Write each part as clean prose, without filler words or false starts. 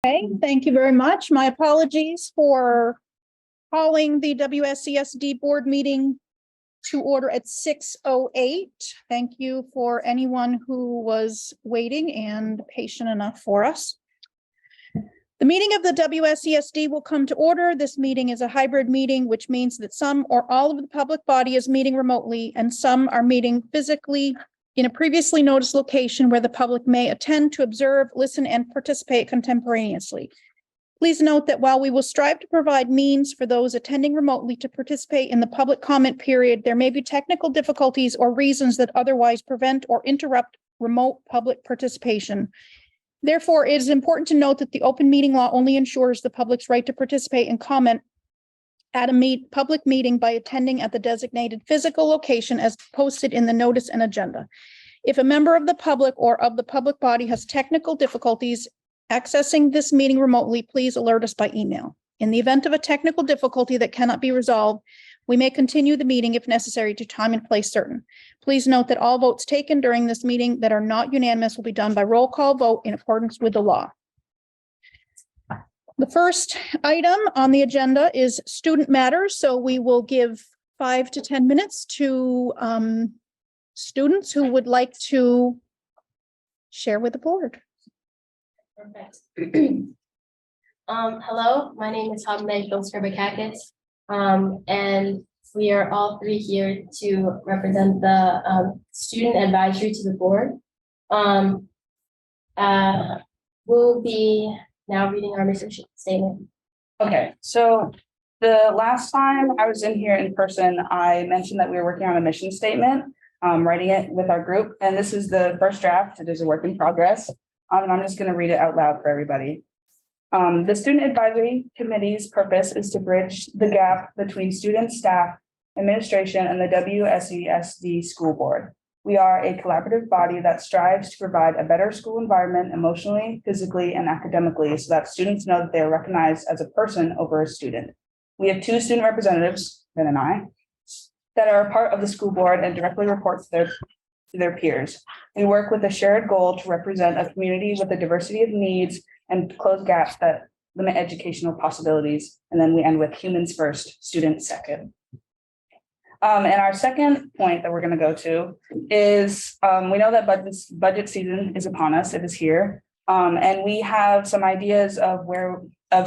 Okay, thank you very much. My apologies for calling the WSESD board meeting to order at 6:08. Thank you for anyone who was waiting and patient enough for us. The meeting of the WSESD will come to order. This meeting is a hybrid meeting, which means that some or all of the public body is meeting remotely and some are meeting physically in a previously noticed location where the public may attend to observe, listen, and participate contemporaneously. Please note that while we will strive to provide means for those attending remotely to participate in the public comment period, there may be technical difficulties or reasons that otherwise prevent or interrupt remote public participation. Therefore, it is important to note that the open meeting law only ensures the public's right to participate and comment at a public meeting by attending at the designated physical location as posted in the notice and agenda. If a member of the public or of the public body has technical difficulties accessing this meeting remotely, please alert us by email. In the event of a technical difficulty that cannot be resolved, we may continue the meeting if necessary to time and place certain. Please note that all votes taken during this meeting that are not unanimous will be done by roll call vote in accordance with the law. The first item on the agenda is student matters. So we will give 5 to 10 minutes to students who would like to share with the board. Perfect. Hello, my name is Harassment and we are all three here to represent the student advisory to the board. We'll be now reading our mission statement. Okay, so the last time I was in here in person, I mentioned that we were working on a mission statement, writing it with our group, and this is the first draft. It is a work in progress, and I'm just going to read it out loud for everybody. The Student Advisory Committee's purpose is to bridge the gap between students, staff, administration, and the WSESD school board. We are a collaborative body that strives to provide a better school environment emotionally, physically, and academically so that students know that they are recognized as a person over a student. We have 2 student representatives, Ben and I, that are a part of the school board and directly report to their peers. We work with a shared goal to represent a community with a diversity of needs and close gaps that limit educational possibilities. And then we end with humans first, students second. And our second point that we're going to go to is we know that budget season is upon us. It is here. And we have some ideas of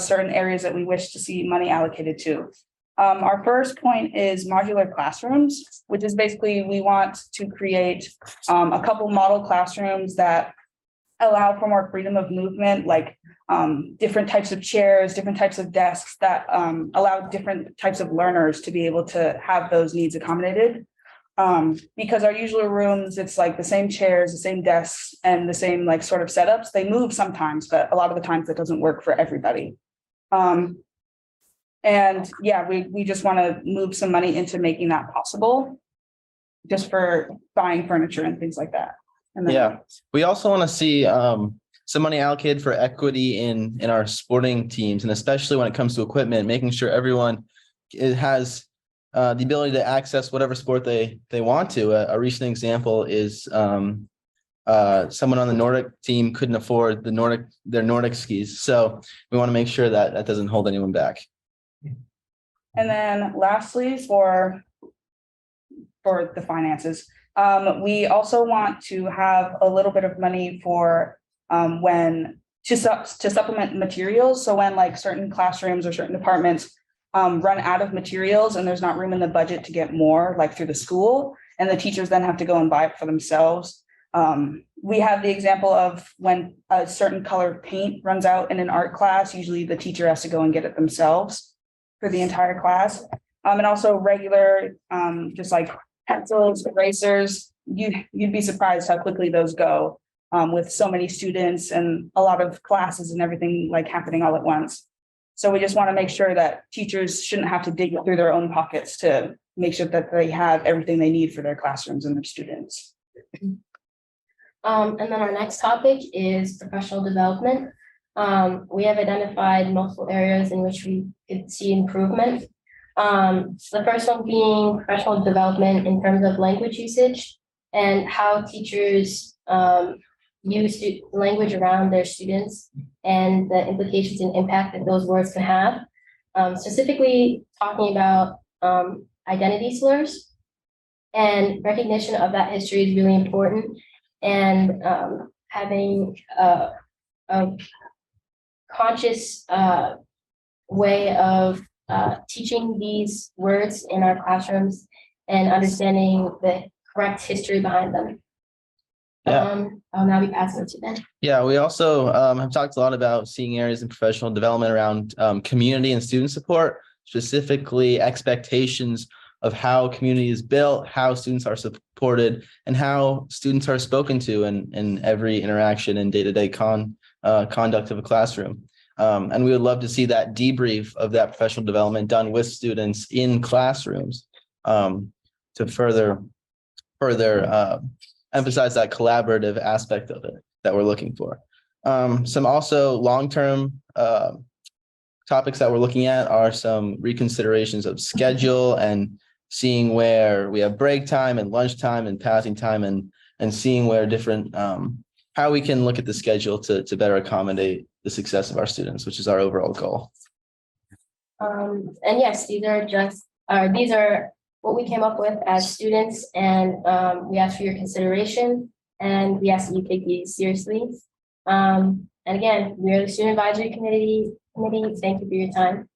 certain areas that we wish to see money allocated to. Our first point is modular classrooms, which is basically we want to create a couple model classrooms that allow for more freedom of movement, like different types of chairs, different types of desks that allow different types of learners to be able to have those needs accommodated. Because our usual rooms, it's like the same chairs, the same desks, and the same like sort of setups. They move sometimes, but a lot of the times that doesn't work for everybody. And yeah, we just want to move some money into making that possible, just for buying furniture and things like that. And then, yeah, we also want to see some money allocated for equity in our sporting teams, and especially when it comes to equipment, making sure everyone has the ability to access whatever sport they want to. A recent example is someone on the Nordic team couldn't afford their Nordic skis, so we want to make sure that that doesn't hold anyone back. And then lastly, for the finances, we also want to have a little bit of money for to supplement materials. So when like certain classrooms or certain departments run out of materials and there's not room in the budget to get more, like through the school, and the teachers then have to go and buy it for themselves. We have the example of when a certain color paint runs out in an art class, usually the teacher has to go and get it themselves for the entire class. And also regular, just like pencils, erasers, you'd be surprised how quickly those go with so many students and a lot of classes and everything like happening all at once. So we just want to make sure that teachers shouldn't have to dig through their own pockets to make sure that they have everything they need for their classrooms and their students. And then our next topic is professional development. We have identified multiple areas in which we could see improvement. The first one being professional development in terms of language usage and how teachers use language around their students and the implications and impact that those words can have. Specifically talking about identity slurs, and recognition of that history is really important. And having a conscious way of teaching these words in our classrooms and understanding the correct history behind them. Yeah. I'll now be passing it to Ben. Yeah, we also have talked a lot about seeing areas in professional development around community and student support, specifically expectations of how community is built, how students are supported, and how students are spoken to in every interaction and day-to-day conduct of a classroom. And we would love to see that debrief of that professional development done with students in classrooms to further emphasize that collaborative aspect of it that we're looking for. Some also long-term topics that we're looking at are some reconsiderations of schedule and seeing where we have break time and lunch time and passing time and seeing where different how we can look at the schedule to better accommodate the success of our students, which is our overall goal. And yes, these are what we came up with as students, and we ask for your consideration, and we ask that you take these seriously. And again, we are the Student Advisory Committee. Thank you for your time.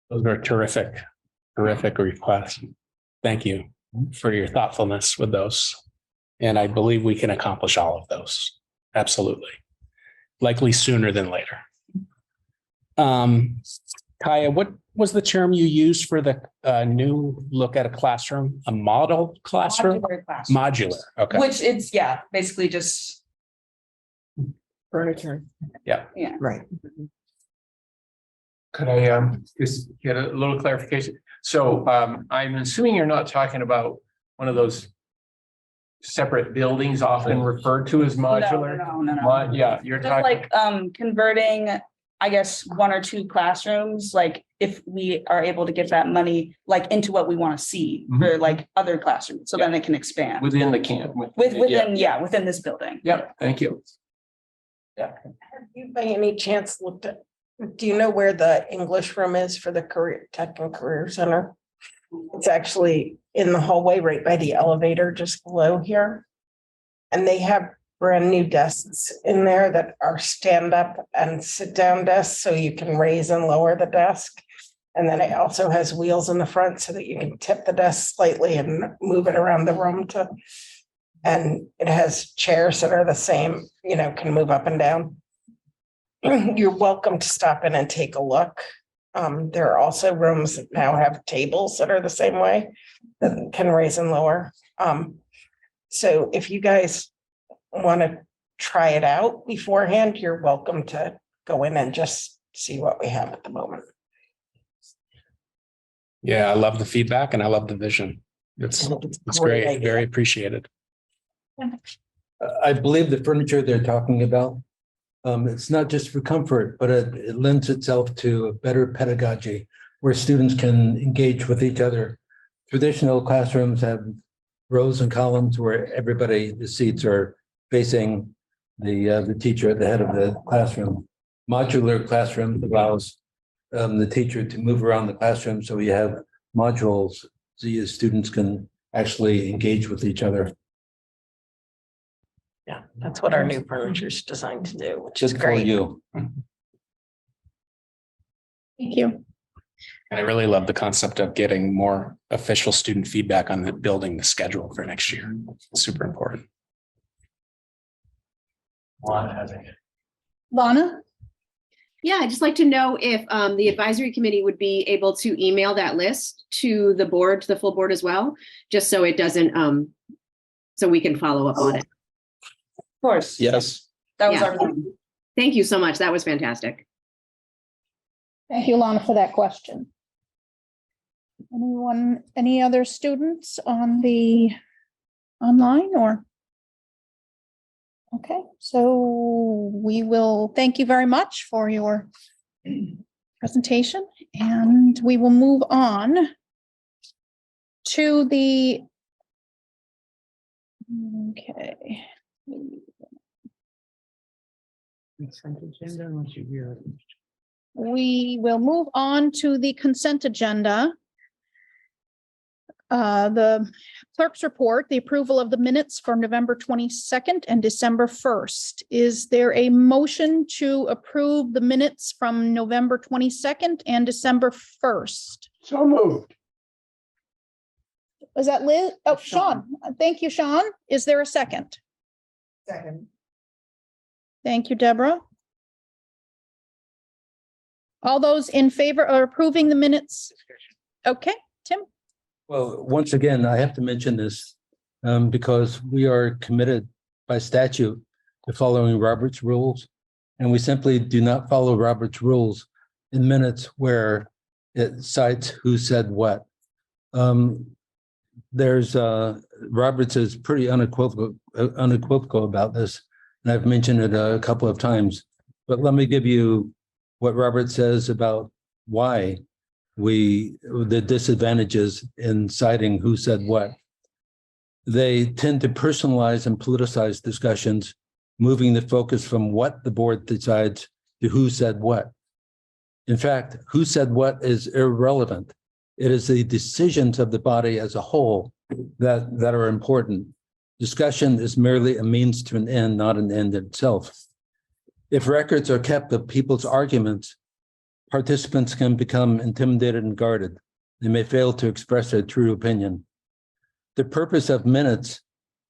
Those are terrific requests. Thank you for your thoughtfulness with those. And I believe we can accomplish all of those. Absolutely. Likely sooner than later. Kaya, what was the term you used for the new look at a classroom? A model classroom? Modular classroom. Modular. Okay. Which it's, yeah, basically just. Furniture. Yeah. Yeah. Right. Could I just get a little clarification? So I'm assuming you're not talking about one of those separate buildings often referred to as modular? No. Yeah, you're Just talking. like converting, I guess, 1 or 2 classrooms, like if we are able to get that money like into what we want to see for like other classrooms, so then it can expand Within the camp. within this building. Yep, thank you. Have you by any chance looked at, do you know where the English room is for the Career Tech and Career Center? It's actually in the hallway right by the elevator just below here. And they have brand new desks in there that are stand up and sit down desks, so you can raise and lower the desk. And then it also has wheels in the front so that you can tip the desk slightly and move it around the room and it has chairs that are the same, can move up and down. You're welcome to stop in and take a look. There are also rooms that now have tables that are the same way that can raise and lower. So if you guys want to try it out beforehand, you're welcome to go in and just see what we have at the moment. Yeah, I love the feedback and I love the vision. It's great. idea. Very appreciated. I believe the furniture they're talking about, it's not just for comfort, but it lends itself to a better pedagogy where students can engage with each other. Traditional classrooms have rows and columns where the seats are facing the teacher at the head of the classroom. Modular classroom allows the teacher to move around the classroom, so you have modules so your students can actually engage with each other. Yeah, that's what our new furniture is designed to do, which is Just for great. you. Thank you. And I really love the concept of getting more official student feedback on building the schedule for next year. It's super important. Lana? Yeah, I'd just like to know if the advisory committee would be able to email that list to the board, to the full board as well, just so it doesn't, so we can follow up on it. Of course. Yes. That was Yeah. our plan. Thank you so much. That was fantastic. Thank you, Lana, for that question. Any other students on the online or? Okay, so we will thank you very much for your presentation, and we will move on to the. Okay. We will move on to the consent agenda. The clerk's report, the approval of the minutes for November 22nd and December 1st. Is there a motion to approve the minutes from November 22nd and December 1st? So moved. Was that Liz? Oh, Sean. Thank you, Sean. Is there a second? Second. Thank you, Deborah. All those in favor of approving the minutes? Okay, Tim? Well, once again, I have to mention this because we are committed by statute to following Robert's rules. And we simply do not follow Robert's rules in minutes where it cites who said what. There's Roberts is pretty unequivocal about this. And I've mentioned it a couple of times, but let me give you what Robert says about why the disadvantages in citing who said what. They tend to personalize and politicize discussions, moving the focus from what the board decides to who said what. In fact, who said what is irrelevant. It is the decisions of the body as a whole that are important. Discussion is merely a means to an end, not an end in itself. If records are kept of people's arguments, participants can become intimidated and guarded. They may fail to express their true opinion. The purpose of minutes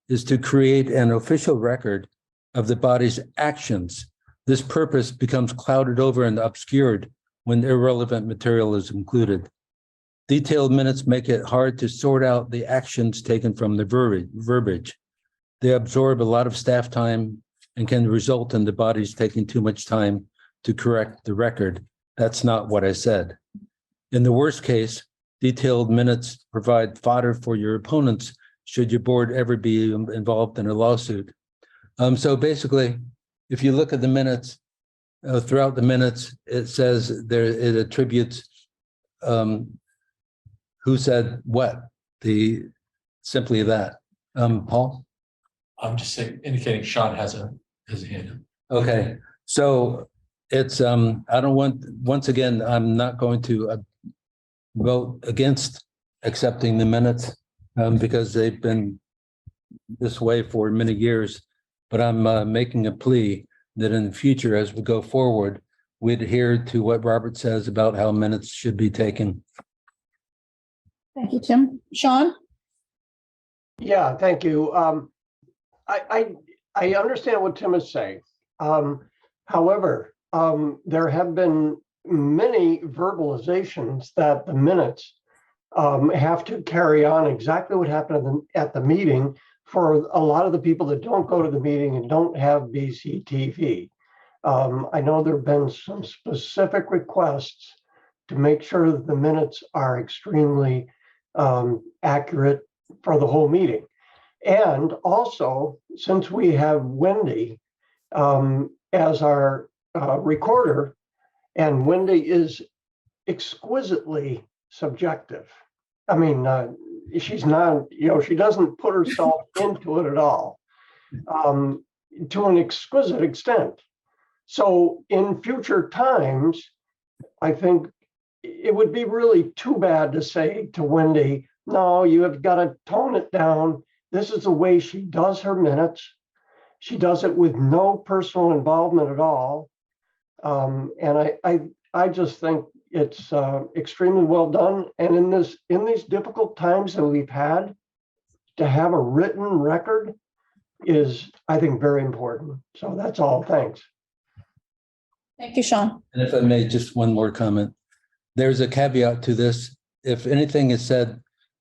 is to create an official record of the body's actions. This purpose becomes clouded over and obscured when irrelevant material is included. Detailed minutes make it hard to sort out the actions taken from the verbiage. They absorb a lot of staff time and can result in the bodies taking too much time to correct the record. That's not what I said. In the worst case, detailed minutes provide fodder for your opponents should your board ever be involved in a lawsuit. So basically, if you look at the minutes, throughout the minutes, it says it attributes who said what, simply that. Paul? I'm just saying, indicating Sean has a hand. Okay, so it's, I don't want, once again, I'm not going to vote against accepting the minutes because they've been this way for many years, but I'm making a plea that in the future, as we go forward, we adhere to what Robert says about how minutes should be taken. Thank you, Tim. Sean? Yeah, thank you. I understand what Tim is saying. However, there have been many verbalizations that the minutes have to carry on exactly what happened at the meeting for a lot of the people that don't go to the meeting and don't have BCTV. I know there have been some specific requests to make sure that the minutes are extremely accurate for the whole meeting. And also, since we have Wendy as our recorder, and Wendy is exquisitely subjective. I mean, she's not, she doesn't put herself into it at all to an exquisite extent. So in future times, I think it would be really too bad to say to Wendy, no, you have got to tone it down. This is the way she does her minutes. She does it with no personal involvement at all. And I just think it's extremely well done. And in these difficult times that we've had, to have a written record is, I think, very important. So that's all. Thanks. Thank you, Sean. And if I may, just one more comment. There's a caveat to this. If anything is said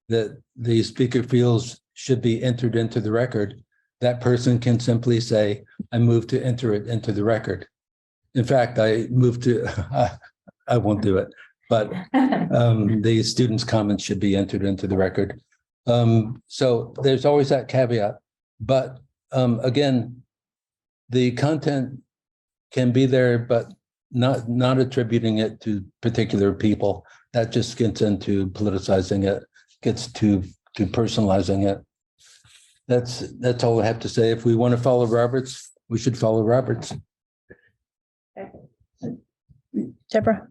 that the speaker feels should be entered into the record, that person can simply say, I move to enter it into the record. In fact, I move to, I won't do it, but the students' comments should be entered into the record. So there's always that caveat. But again, the content can be there, but not attributing it to particular people. That just gets into politicizing it. gets to personalizing it. That's all I have to say. If we want to follow Roberts, we should follow Roberts. Deborah?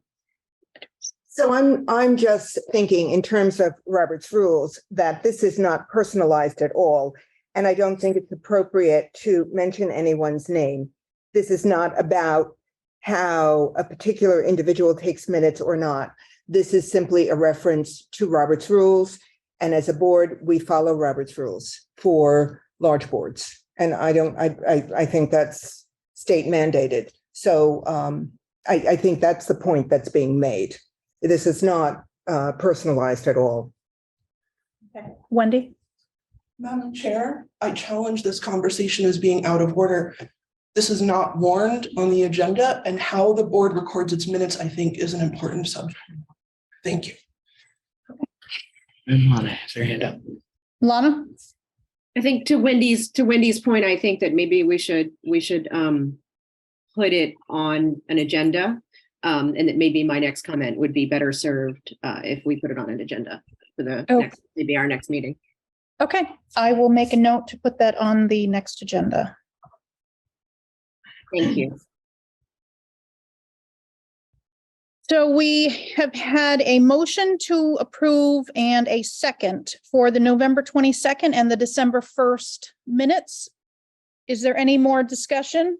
So I'm just thinking in terms of Robert's rules that this is not personalized at all. And I don't think it's appropriate to mention anyone's name. This is not about how a particular individual takes minutes or not. This is simply a reference to Robert's rules. And as a board, we follow Robert's rules for large boards. And I think that's state mandated. So I think that's the point that's being made. This is not personalized at all. Wendy? Madam Chair, I challenge this conversation as being out of order. This is not warned on the agenda, and how the board records its minutes, I think, is an important subject. Thank you. Lana has her hand up. Lana? I think to Wendy's point, I think that maybe we should put it on an agenda. And that maybe my next comment would be better served if we put it on an agenda for the next, maybe our next meeting. Okay, I will make a note to put that on the next agenda. Thank you. So we have had a motion to approve and a second for the November 22nd and the December 1st minutes. Is there any more discussion?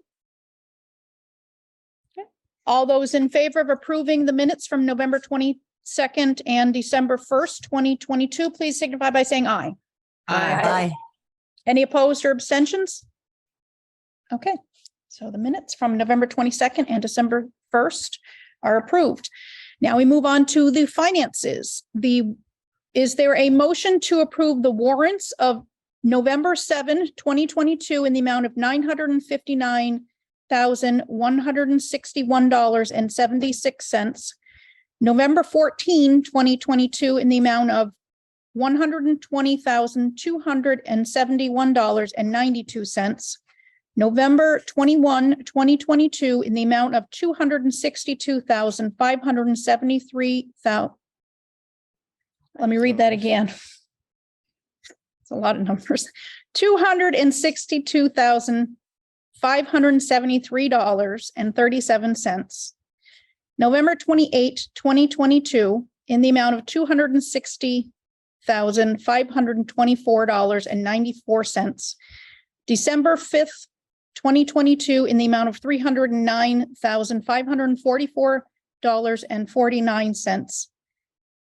Okay. All those in favor of approving the minutes from November 22nd and December 1st, 2022, please signify by saying aye. Aye. Any opposed or abstentions? Okay, so the minutes from November 22nd and December 1st are approved. Now we move on to the finances. Is there a motion to approve the warrants of November 7, 2022 in the amount of $959,161.76, November 14, 2022 in the amount of $120,271.92, November 21, 2022 in the amount of $262,573. Let me read that again. It's a lot of numbers. $262,573.37. November 28, 2022 in the amount of $260,524.94. December 5th, 2022 in the amount of $309,544.49.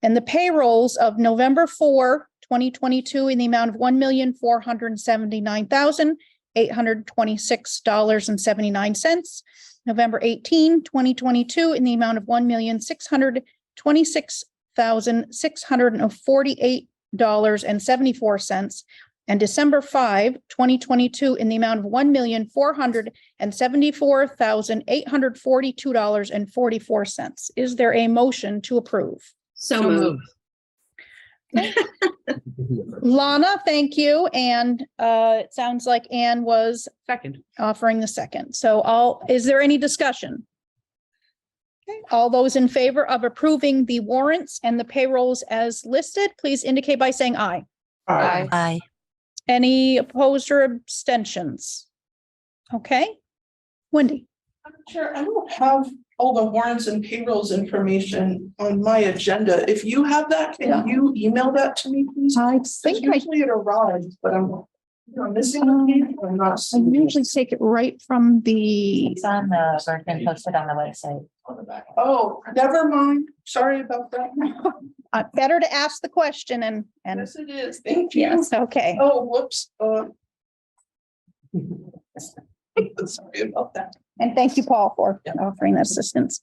And the payrolls of November 4, 2022 in the amount of $1,479,826.79. November 18, 2022 in the amount of $1,626,648.74. And December 5, 2022 in the amount of $1,474,842.44. Is there a motion to approve? So moved. Lana, thank you. And it sounds like Anne was Second. offering the second. So is there any discussion? Okay, all those in favor of approving the warrants and the payrolls as listed, please indicate by saying aye. Aye. Any opposed or abstentions? Okay, Wendy. Chair, I don't have all the warrants and payrolls information on my agenda. If you have that, can you email that to me, please? I Think usually it arrives, but I'm missing it. I'm not I seeing it. usually take it right from the, It's on the version posted on the website. Oh, never mind. Sorry about that. better to ask the question and Yes, it is. Thank you. yes, okay. Oh, whoops. Sorry about that. And thank you, Paul, for offering that assistance.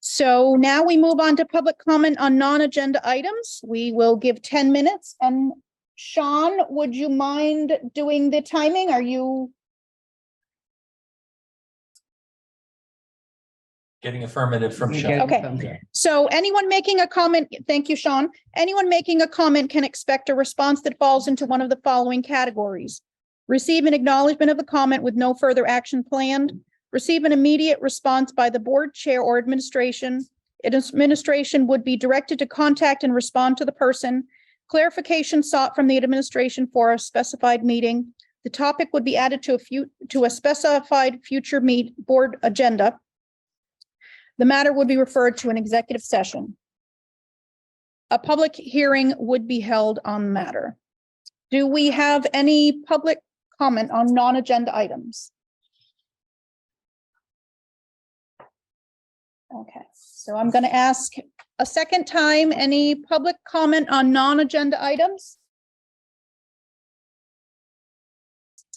So now we move on to public comment on non-agenda items. We will give 10 minutes. And Sean, would you mind doing the timing? Are you? Getting affirmative from Sean. Okay. So anyone making a comment, thank you, Sean. Anyone making a comment can expect a response that falls into one of the following categories. Receive an acknowledgement of the comment with no further action planned. Receive an immediate response by the board chair or administration. Administration would be directed to contact and respond to the person. Clarification sought from the administration for a specified meeting. The topic would be added to a specified future board agenda. The matter would be referred to an executive session. A public hearing would be held on the matter. Do we have any public comment on non-agenda items? Okay, so I'm going to ask a second time, any public comment on non-agenda items?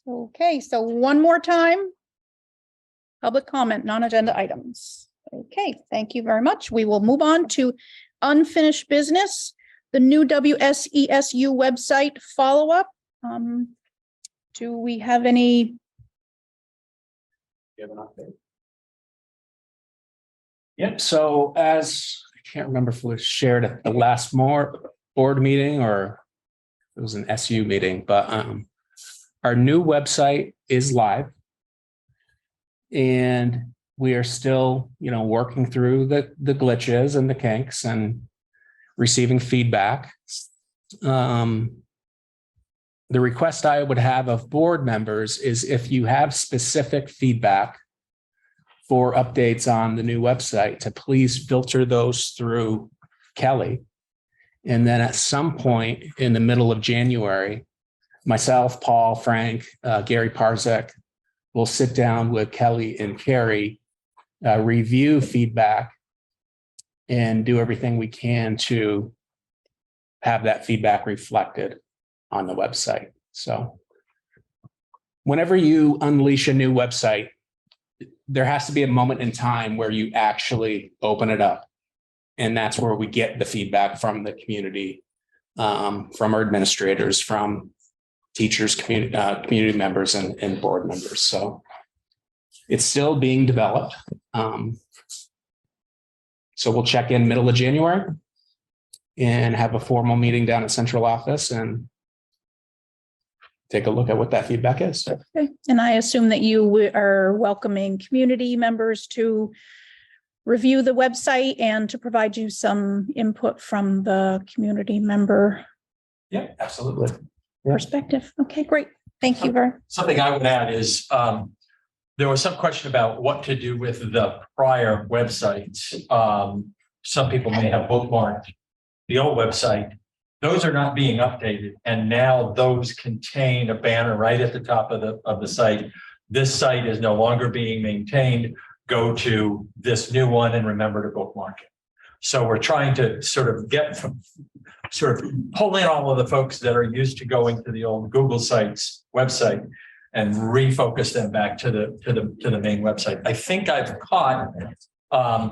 Okay, so one more time. Public comment, non-agenda items. Okay, thank you very much. We will move on to unfinished business, the new WSESU website follow-up. Do we have any? You have an update? Yep, so as I can't remember if it was shared at the last board meeting or it was an SU meeting, but our new website is live. And we are still, working through the glitches and the kinks and receiving feedback. The request I would have of board members is if you have specific feedback for updates on the new website, to please filter those through Kelly. And then at some point in the middle of January, myself, Paul, Frank, Gary Parzak will sit down with Kelly and Carrie, review feedback, and do everything we can to have that feedback reflected on the website. So whenever you unleash a new website, there has to be a moment in time where you actually open it up. And that's where we get the feedback from the community, from our administrators, from teachers, community members, and board members. So it's still being developed. So we'll check in middle of January and have a formal meeting down at central office and take a look at what that feedback is. Okay. And I assume that you are welcoming community members to review the website and to provide you some input from the community member. Yeah, absolutely. Perspective. Okay, great. Thank you very much. Something I would add is there was some question about what to do with the prior websites. Some people may have bookmarked the old website. Those are not being updated, and now those contain a banner right at the top of the site. This site is no longer being maintained. Go to this new one and remember to bookmark it. So we're trying to sort of pull in all of the folks that are used to going to the old Google sites website and refocus them back to the main website. I think I've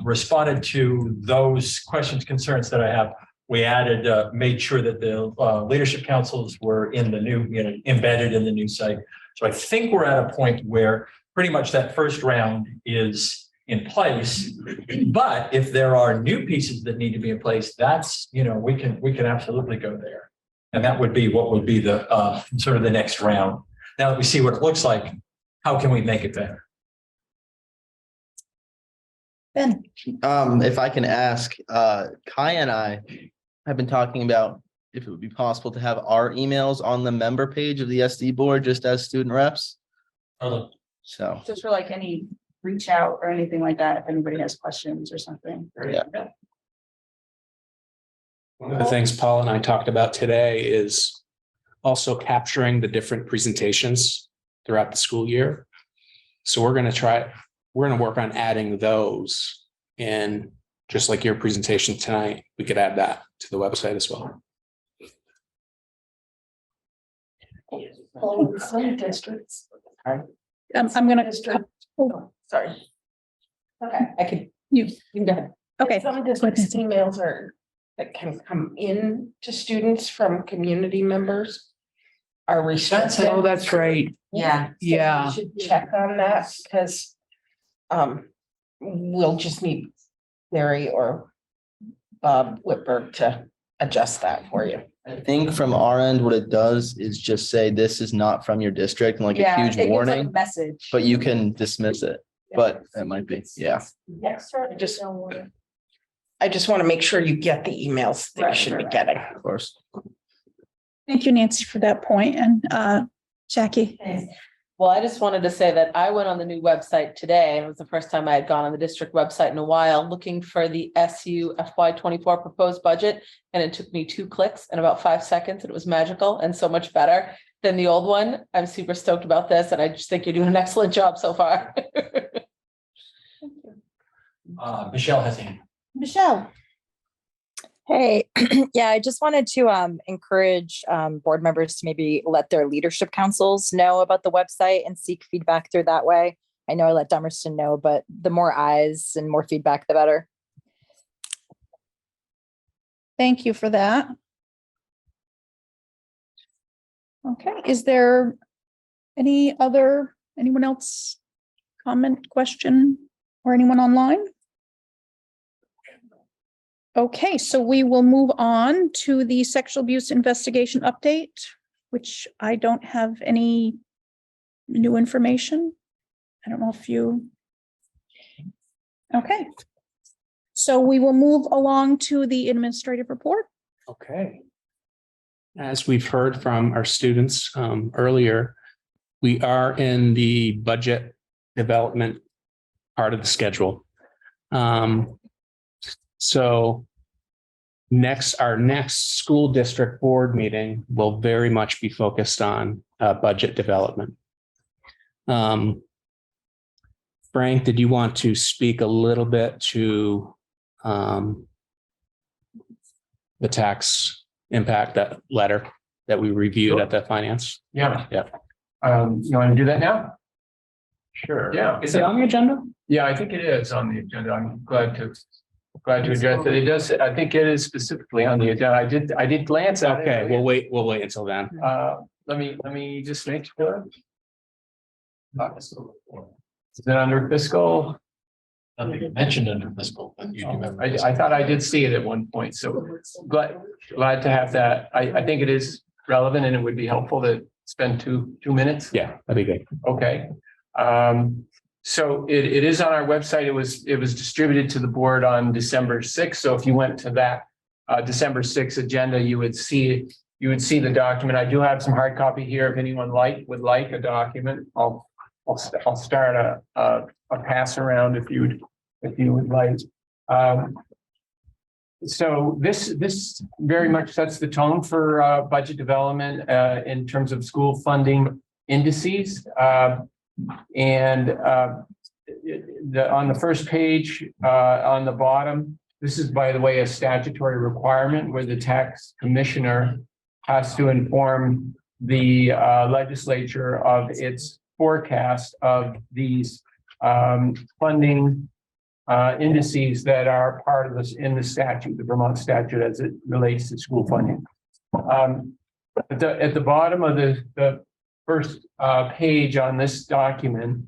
responded to those questions, concerns that I have. We added, made sure that the leadership councils were in the new, embedded in the new site. So I think we're at a point where pretty much that first round is in place. But if there are new pieces that need to be in place, that's, we can absolutely go there. And that would be what would be the sort of the next round. Now that we see what it looks like, how can we make it better? Ben. If I can ask, Kai and I have been talking about if it would be possible to have our emails on the member page of the SD board just as student reps. So Just for like any reach out or anything like that, if anybody has questions or something. yeah. One of the things Paul and I talked about today is also capturing the different presentations throughout the school year. So we're going to work on adding those, and just like your presentation tonight, we could add that to the website as well. Some districts. I'm going to. Sorry. Okay, I could. You can go ahead. Okay. Some districts' emails that can come in to students from community members are restricted. Oh, that's right. Yeah. So we should check on that because we'll just need Mary or Bob Whitberg to adjust that for you. I think from our end, what it does is just say this is not from your district and like a huge warning, Message. but you can dismiss it. But it might be, yeah. I just want to make sure you get the emails that you should be getting. Of course. Thank you, Nancy, for that point. And Jackie. Well, I just wanted to say that I went on the new website today, and it was the first time I had gone on the district website in a while, looking for the SU FY24 proposed budget. And it took me 2 clicks and about 5 seconds. And it was magical and so much better than the old one. I'm super stoked about this. And I just think you're doing an excellent job so far. Michelle has a hand. Michelle. Hey, yeah, I just wanted to encourage board members to maybe let their leadership councils know about the website and seek feedback through that way. I know I let Dummerston know, but the more eyes and more feedback, the better. Thank you for that. Okay, is there anyone else comment, question, or anyone online? Okay, so we will move on to the sexual abuse investigation update, which I don't have any new information. I don't know if you. Okay. So we will move along to the administrative report. Okay. As we've heard from our students earlier, we are in the budget development part of the schedule. So our next school district board meeting will very much be focused on budget development. Frank, did you want to speak a little bit to the tax impact, that letter that we reviewed at the finance? Yeah. Yeah. You want to do that now? Sure. Yeah. Is it on the agenda? Yeah, I think it is on the agenda. I'm glad to address it. It does, I think it is specifically on the agenda. I did glance at it. Okay, we'll wait until then. Let me just make sure. Is it under fiscal? Nothing mentioned under fiscal, but you do have. I thought I did see it at one point, so glad to have that. I think it is relevant and it would be helpful to spend two minutes. Yeah, that'd be good. Okay. So it is on our website. It was distributed to the board on December 6th. So if you went to that December 6th agenda, you would see the document. I do have some hard copy here. If anyone would like a document, I'll start a pass around if you would like. So this very much sets the tone for budget development in terms of school funding indices. And on the first page, on the bottom, this is, by the way, a statutory requirement where the tax commissioner has to inform the legislature of its forecast of these funding indices that are part of this in the statute, the Vermont statute, as it relates to school funding. At the bottom of the first page on this document,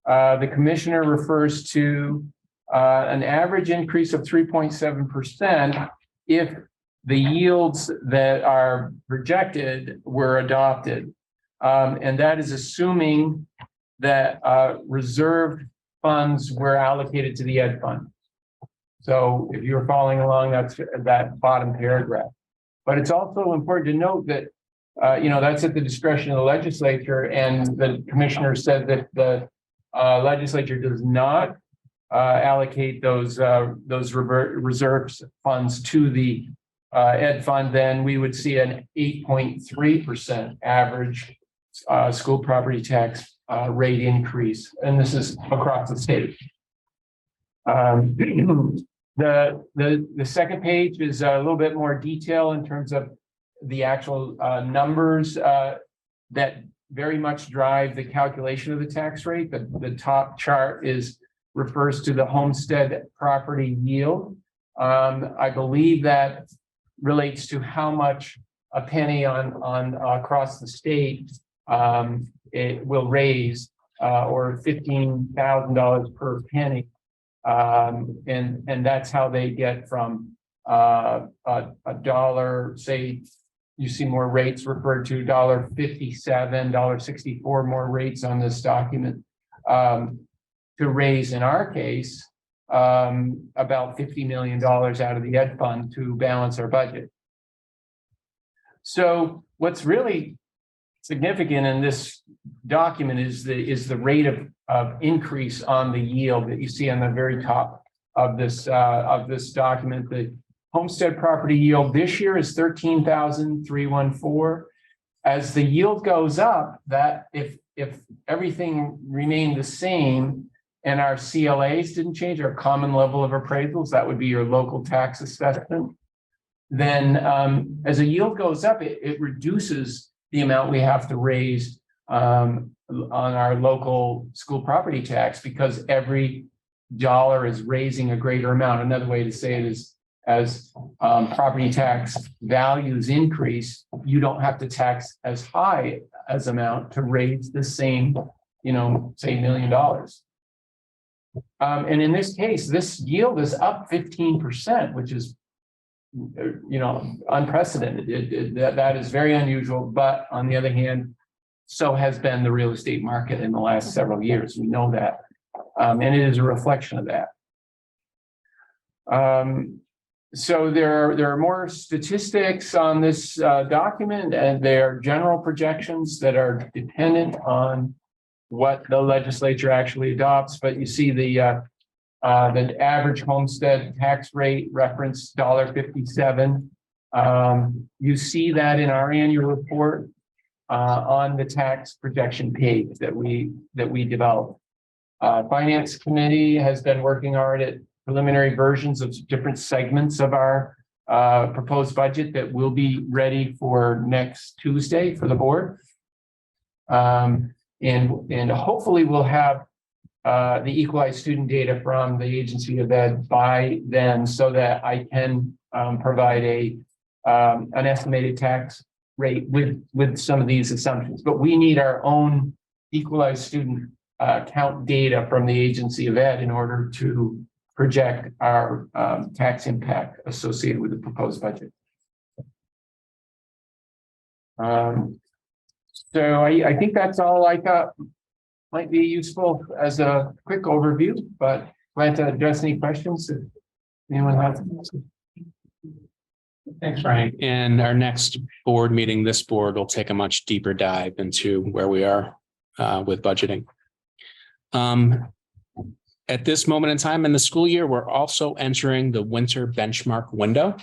the commissioner refers to an average increase of 3.7% if the yields that are projected were adopted. And that is assuming that reserved funds were allocated to the ed fund. So if you're following along, that's that bottom paragraph. But it's also important to note that that's at the discretion of the legislature, and the commissioner said that the legislature does not allocate those reserves funds to the ed fund. Then we would see an 8.3% average school property tax rate increase, and this is across the state. The second page is a little bit more detail in terms of the actual numbers that very much drive the calculation of the tax rate. The top chart refers to the homestead property yield. I believe that relates to how much a penny on across the state it will raise, or $15,000 per penny. And that's how they get from a dollar, say, you see more rates referred to $1.57, $1.64 more rates on this document, to raise, in our case, about $50 million out of the ed fund to balance our budget. So what's really significant in this document is the rate of increase on the yield that you see on the very top of this document. The homestead property yield this year is 13,314. As the yield goes up, that if everything remained the same and our CLAs didn't change, our common level of appraisals, that would be your local tax assessment. Then as the yield goes up, it reduces the amount we have to raise on our local school property tax, because every dollar is raising a greater amount. Another way to say it is, as property tax values increase, you don't have to tax as high as amount to raise the same, say $1 million. And in this case, this yield is up 15%, which is unprecedented. That is very unusual. But on the other hand, so has been the real estate market in the last several years. We know that. And it is a reflection of that. So there are more statistics on this document, and they are general projections that are dependent on what the legislature actually adopts. But you see the average homestead tax rate reference $1.57. You see that in our annual report on the tax projection page that we developed. Finance Committee has been working hard at preliminary versions of different segments of our proposed budget that will be ready for next Tuesday for the board. And hopefully we'll have the equalized student data from the Agency of Ed by then, so that I can provide an estimated tax rate with some of these assumptions. But we need our own equalized student count data from the Agency of Ed in order to project our tax impact associated with the proposed budget. So I think that's all I thought might be useful as a quick overview, but glad to address any questions if anyone has. Thanks, Frank. And our next board meeting, this board will take a much deeper dive into where we are with budgeting. At this moment in time in the school year, we're also entering the winter benchmark window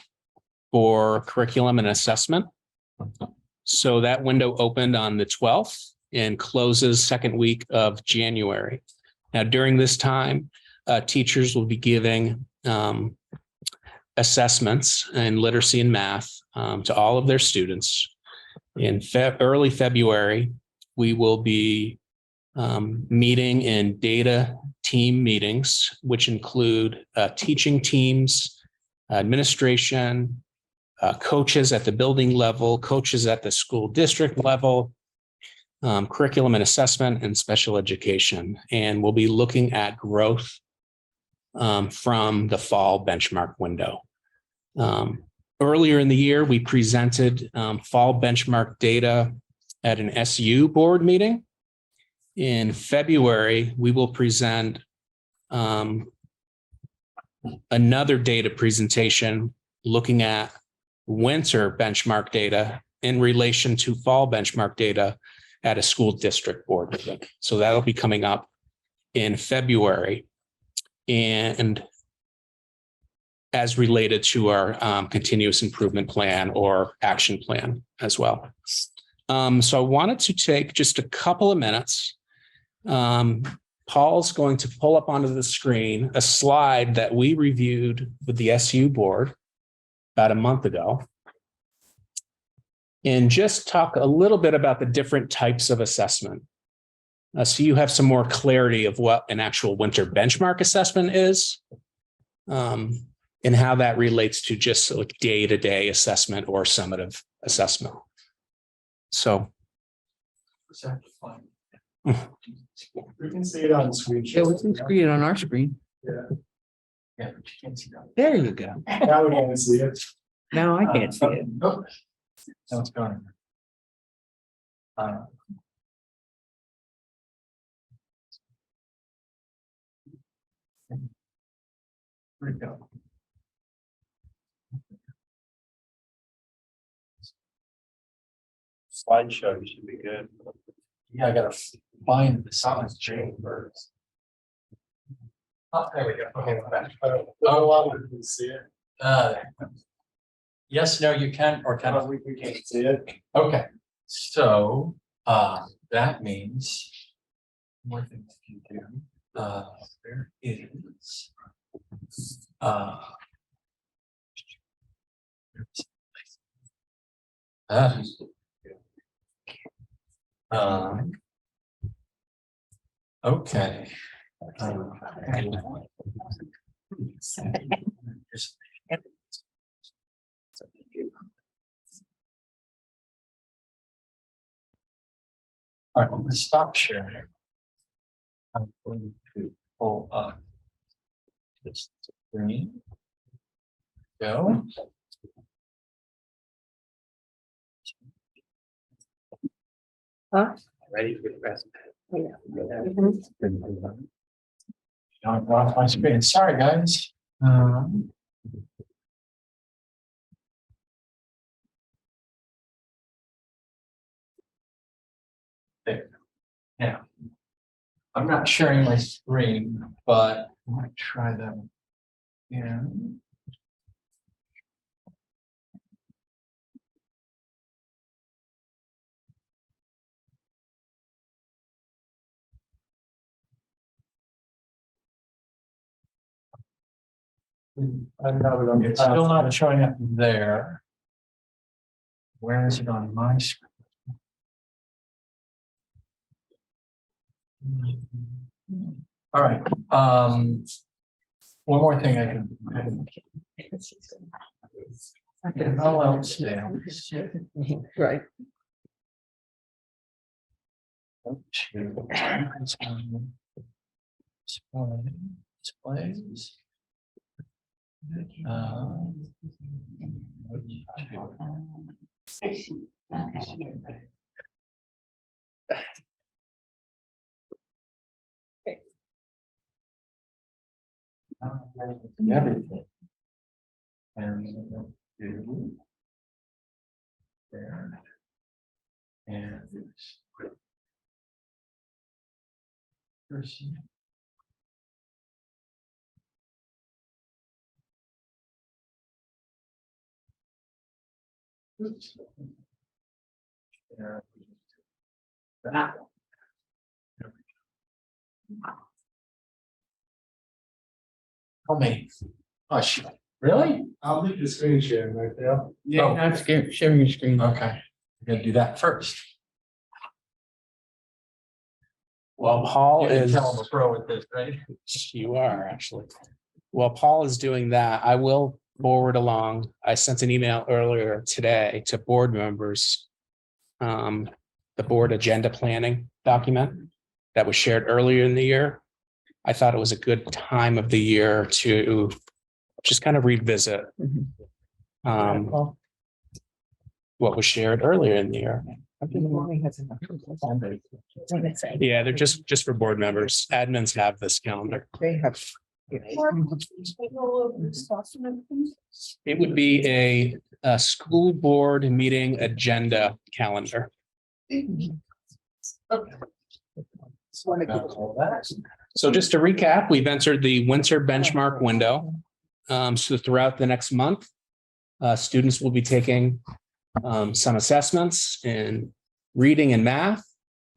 for curriculum and assessment. So that window opened on the 12th and closes second week of January. Now, during this time, teachers will be giving assessments in literacy and math to all of their students. In early February, we will be meeting in data team meetings, which include teaching teams, administration, coaches at the building level, coaches at the school district level, curriculum and assessment, and special education. And we'll be looking at growth from the fall benchmark window. Earlier in the year, we presented fall benchmark data at an SU board meeting. In February, we will present another data presentation looking at winter benchmark data in relation to fall benchmark data at a school district board meeting. So that'll be coming up in February, and as related to our continuous improvement plan or action plan as well. So I wanted to take just a couple of minutes. Paul's going to pull up onto the screen a slide that we reviewed with the SU board about a month ago, and just talk a little bit about the different types of assessment. So you have some more clarity of what an actual winter benchmark assessment is, and how that relates to just like day-to-day assessment or summative assessment. So. We can see it on screen. Yeah, we can screen it on our screen. Yeah. Yeah, but you can't see that. There you go. Now we can see it. Now I can't see it. Oh, now it's gone. Where'd it go? slideshow should be good. Yeah, I gotta find the sound chambers. Oh, there we go. Okay, we're back. Oh, we can see it. Yes, no, you can, or can we can't see it. Okay, so that means more things you do. There is okay. All right, I'm gonna stop sharing. I'm going to pull up this screen. Go. Ready for the presentation? Don't go off my screen. Sorry, guys. There. Now, I'm not sharing my screen, but I might try them. Yeah. It's still not showing up there. Where is it on my screen? All right. One more thing I can. Oh, well, Right. Displays. Everything. And do there. And person. Oops. There. That. Tell me. Hush. Really? I'll leave the screen share right there. Yeah, I'm scared, sharing your screen. Okay. I'm gonna do that first. Well, Paul You can is. tell I'm a pro at this, right? You are actually. While Paul is doing that, I will forward along. I sent an email earlier today to board members. The board agenda planning document that was shared earlier in the year. I thought it was a good time of the year to just kind of revisit what was shared earlier in the year. Yeah, they're just for board members. Admins have this calendar. They have. It would be a school board meeting agenda calendar. So just to recap, we've entered the winter benchmark window. So throughout the next month, students will be taking some assessments in reading and math.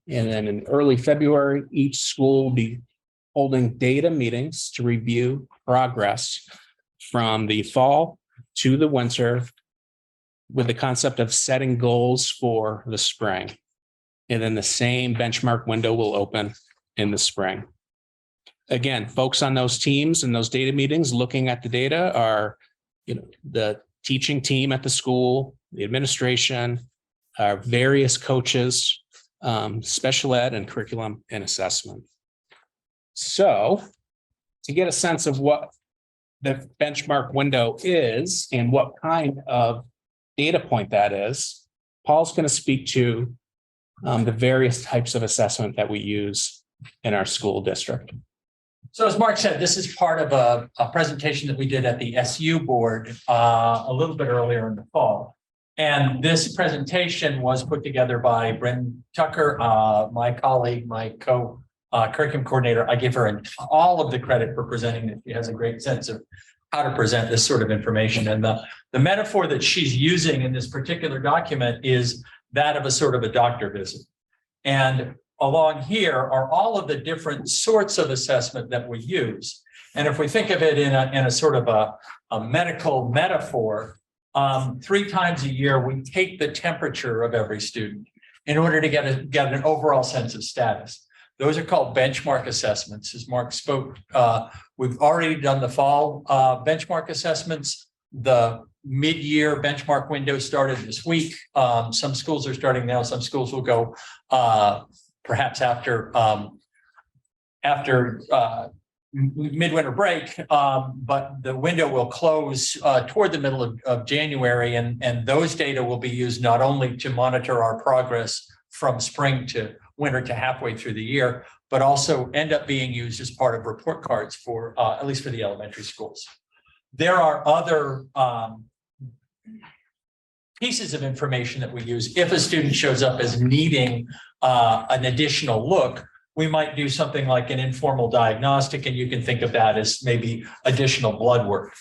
And then in early February, each school will be holding data meetings to review progress from the fall to the winter with the concept of setting goals for the spring. And then the same benchmark window will open in the spring. Again, folks on those teams and those data meetings looking at the data are, the teaching team at the school, the administration, our various coaches, special ed and curriculum and assessment. So to get a sense of what the benchmark window is and what kind of data point that is, Paul's going to speak to the various types of assessment that we use in our school district. So as Mark said, this is part of a presentation that we did at the SU board a little bit earlier in the fall. And this presentation was put together by Brendan Tucker, my colleague, my curriculum coordinator. I give her all of the credit for presenting it. She has a great sense of how to present this sort of information. And the metaphor that she's using in this particular document is that of a sort of a doctor visit. And along here are all of the different sorts of assessment that we use. And if we think of it in a sort of a medical metaphor, 3 times a year, we take the temperature of every student in order to get an overall sense of status. Those are called benchmark assessments. As Mark spoke, we've already done the fall benchmark assessments. The mid-year benchmark window started this week. Some schools are starting now. Some schools will go perhaps after midwinter break, but the window will close toward the middle of January, and those data will be used not only to monitor our progress from spring to winter to halfway through the year, but also end up being used as part of report cards for at least for the elementary schools. There are other pieces of information that we use. If a student shows up as needing an additional look, we might do something like an informal diagnostic, and you can think of that as maybe additional blood work.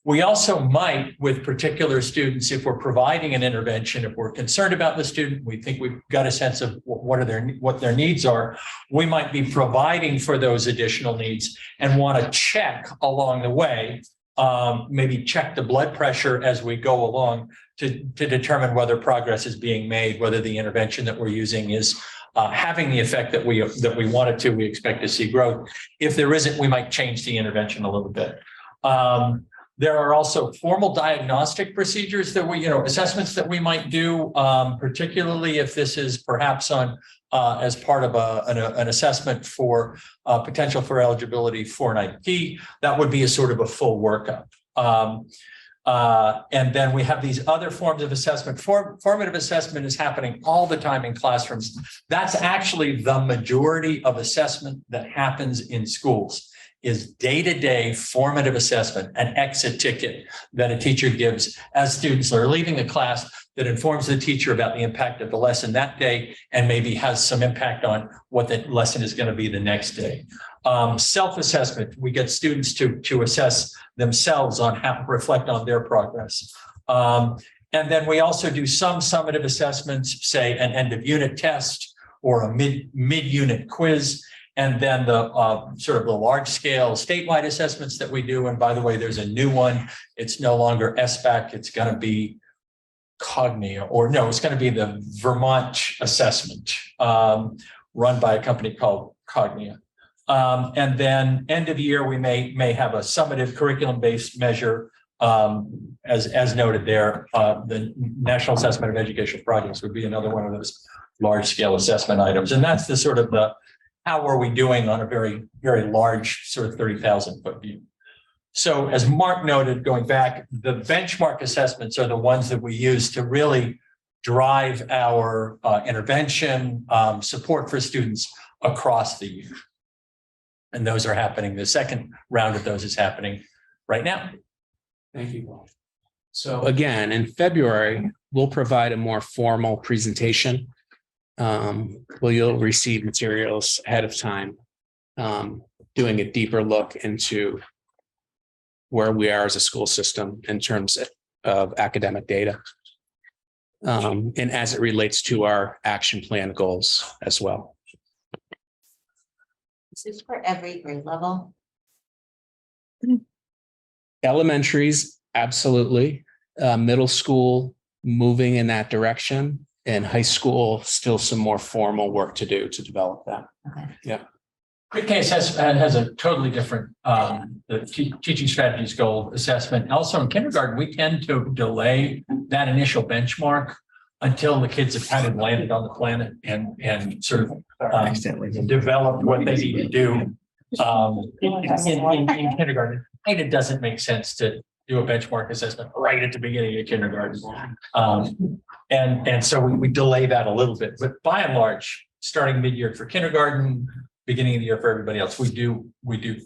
We also might, with particular students, if we're providing an intervention, if we're concerned about the student, we think we've got a sense of what their needs are, we might be providing for those additional needs and want to check along the way, maybe check the blood pressure as we go along to determine whether progress is being made, whether the intervention that we're using is having the effect that we want it to. We expect to see growth. If there isn't, we might change the intervention a little bit. There are also formal diagnostic procedures that assessments that we might do, particularly if this is perhaps on as part of an assessment for potential for eligibility for an IEP. That would be a sort of a full workup. And then we have these other forms of assessment. Formative assessment is happening all the time in classrooms. That's actually the majority of assessment that happens in schools, is day-to-day formative assessment, an exit ticket that a teacher gives as students are leaving the class that informs the teacher about the impact of the lesson that day and maybe has some impact on what the lesson is going to be the next day. Self-assessment, we get students to assess themselves on how to reflect on their progress. And then we also do some summative assessments, say an end of unit test or a mid-unit quiz. And then the sort of the large scale statewide assessments that we do. And by the way, there's a new one. It's no longer SBAC. It's going to be Cognia, or no, it's going to be the Vermont assessment run by a company called Cognia. And then end of year, we may have a summative curriculum-based measure, as noted there. The National Assessment of Educational Projects would be another one of those large scale assessment items. And that's the sort of the how are we doing on a very, very large sort of 30,000 foot view. So as Mark noted, going back, the benchmark assessments are the ones that we use to really drive our intervention support for students across the year. And those are happening. The second round of those is happening right now. Thank you. So again, in February, we'll provide a more formal presentation. You'll receive materials ahead of time, doing a deeper look into where we are as a school system in terms of academic data, and as it relates to our action plan goals as well. Is this for every grade level? Elementaries, absolutely. Middle school, moving in that direction. And high school, still some more formal work to do to develop that. Okay. Yeah. Pre-K has a totally different teaching strategies goal assessment. Also in kindergarten, we tend to delay that initial benchmark until the kids have kind of landed on the planet and sort of developed what they need to do in kindergarten. And it doesn't make sense to do a benchmark assessment right at the beginning of kindergarten. And so we delay that a little bit, but by and large, starting mid-year for kindergarten, beginning of the year for everybody else, we do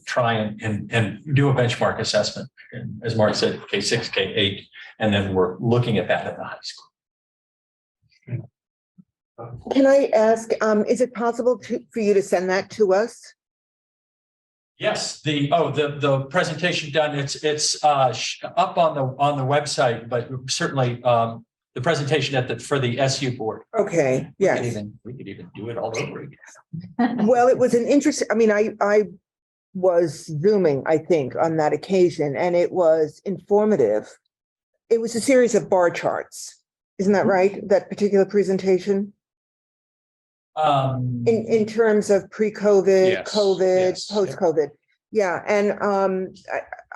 try and do a benchmark assessment. And as Mark said, K6, K8, and then we're looking at that at the high school. Can I ask, is it possible for you to send that to us? Yes, the presentation done, it's up on the website, but certainly the presentation for the SU board. Okay, yes. We could even do it all over again. Well, it was an interesting, I mean, I was Zooming, I think, on that occasion, and it was informative. It was a series of bar charts. Isn't that right? That particular presentation? In terms of pre-COVID, Yes, COVID, yes, post-COVID. Yeah, and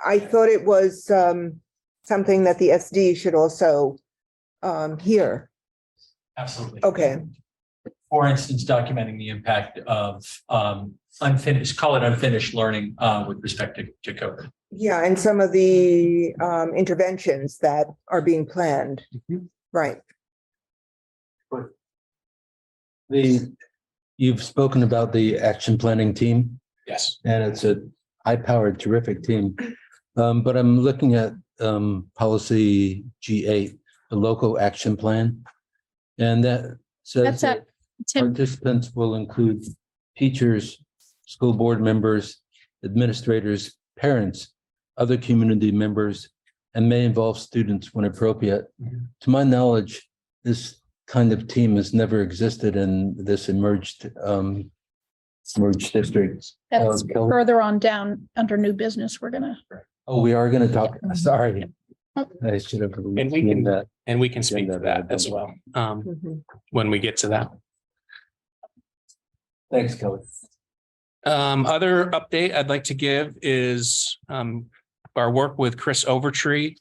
I thought it was something that the SD should also hear. Absolutely. Okay. For instance, documenting the impact of unfinished learning with respect to COVID. Yeah, and some of the interventions that are being planned. Right. You've spoken about the action planning team, Yes. and it's a high-powered, terrific team. But I'm looking at policy G8, the local action plan. And that says That's that participants will include teachers, school board members, administrators, parents, other community members, and may involve students when appropriate. To my knowledge, this kind of team has never existed in this emerged district. That's further on down under new business. We're gonna. Oh, we are going to talk. Sorry. I should have. And we can speak to that as well when we get to that. Thanks, Kelly. Other update I'd like to give is our work with Chris Overtree.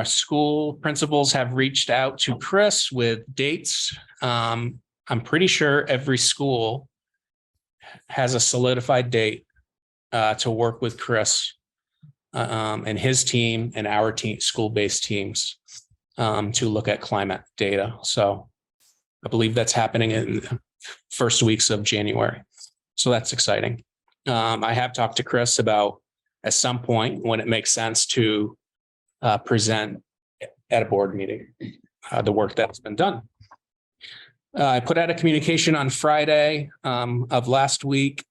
School principals have reached out to Chris with dates. I'm pretty sure every school has a solidified date to work with Chris and his team and our team, school-based teams, to look at climate data. So I believe that's happening in the first weeks of January. So that's exciting. I have talked to Chris about at some point when it makes sense to present at a board meeting the work that's been done. I put out a communication on Friday of last week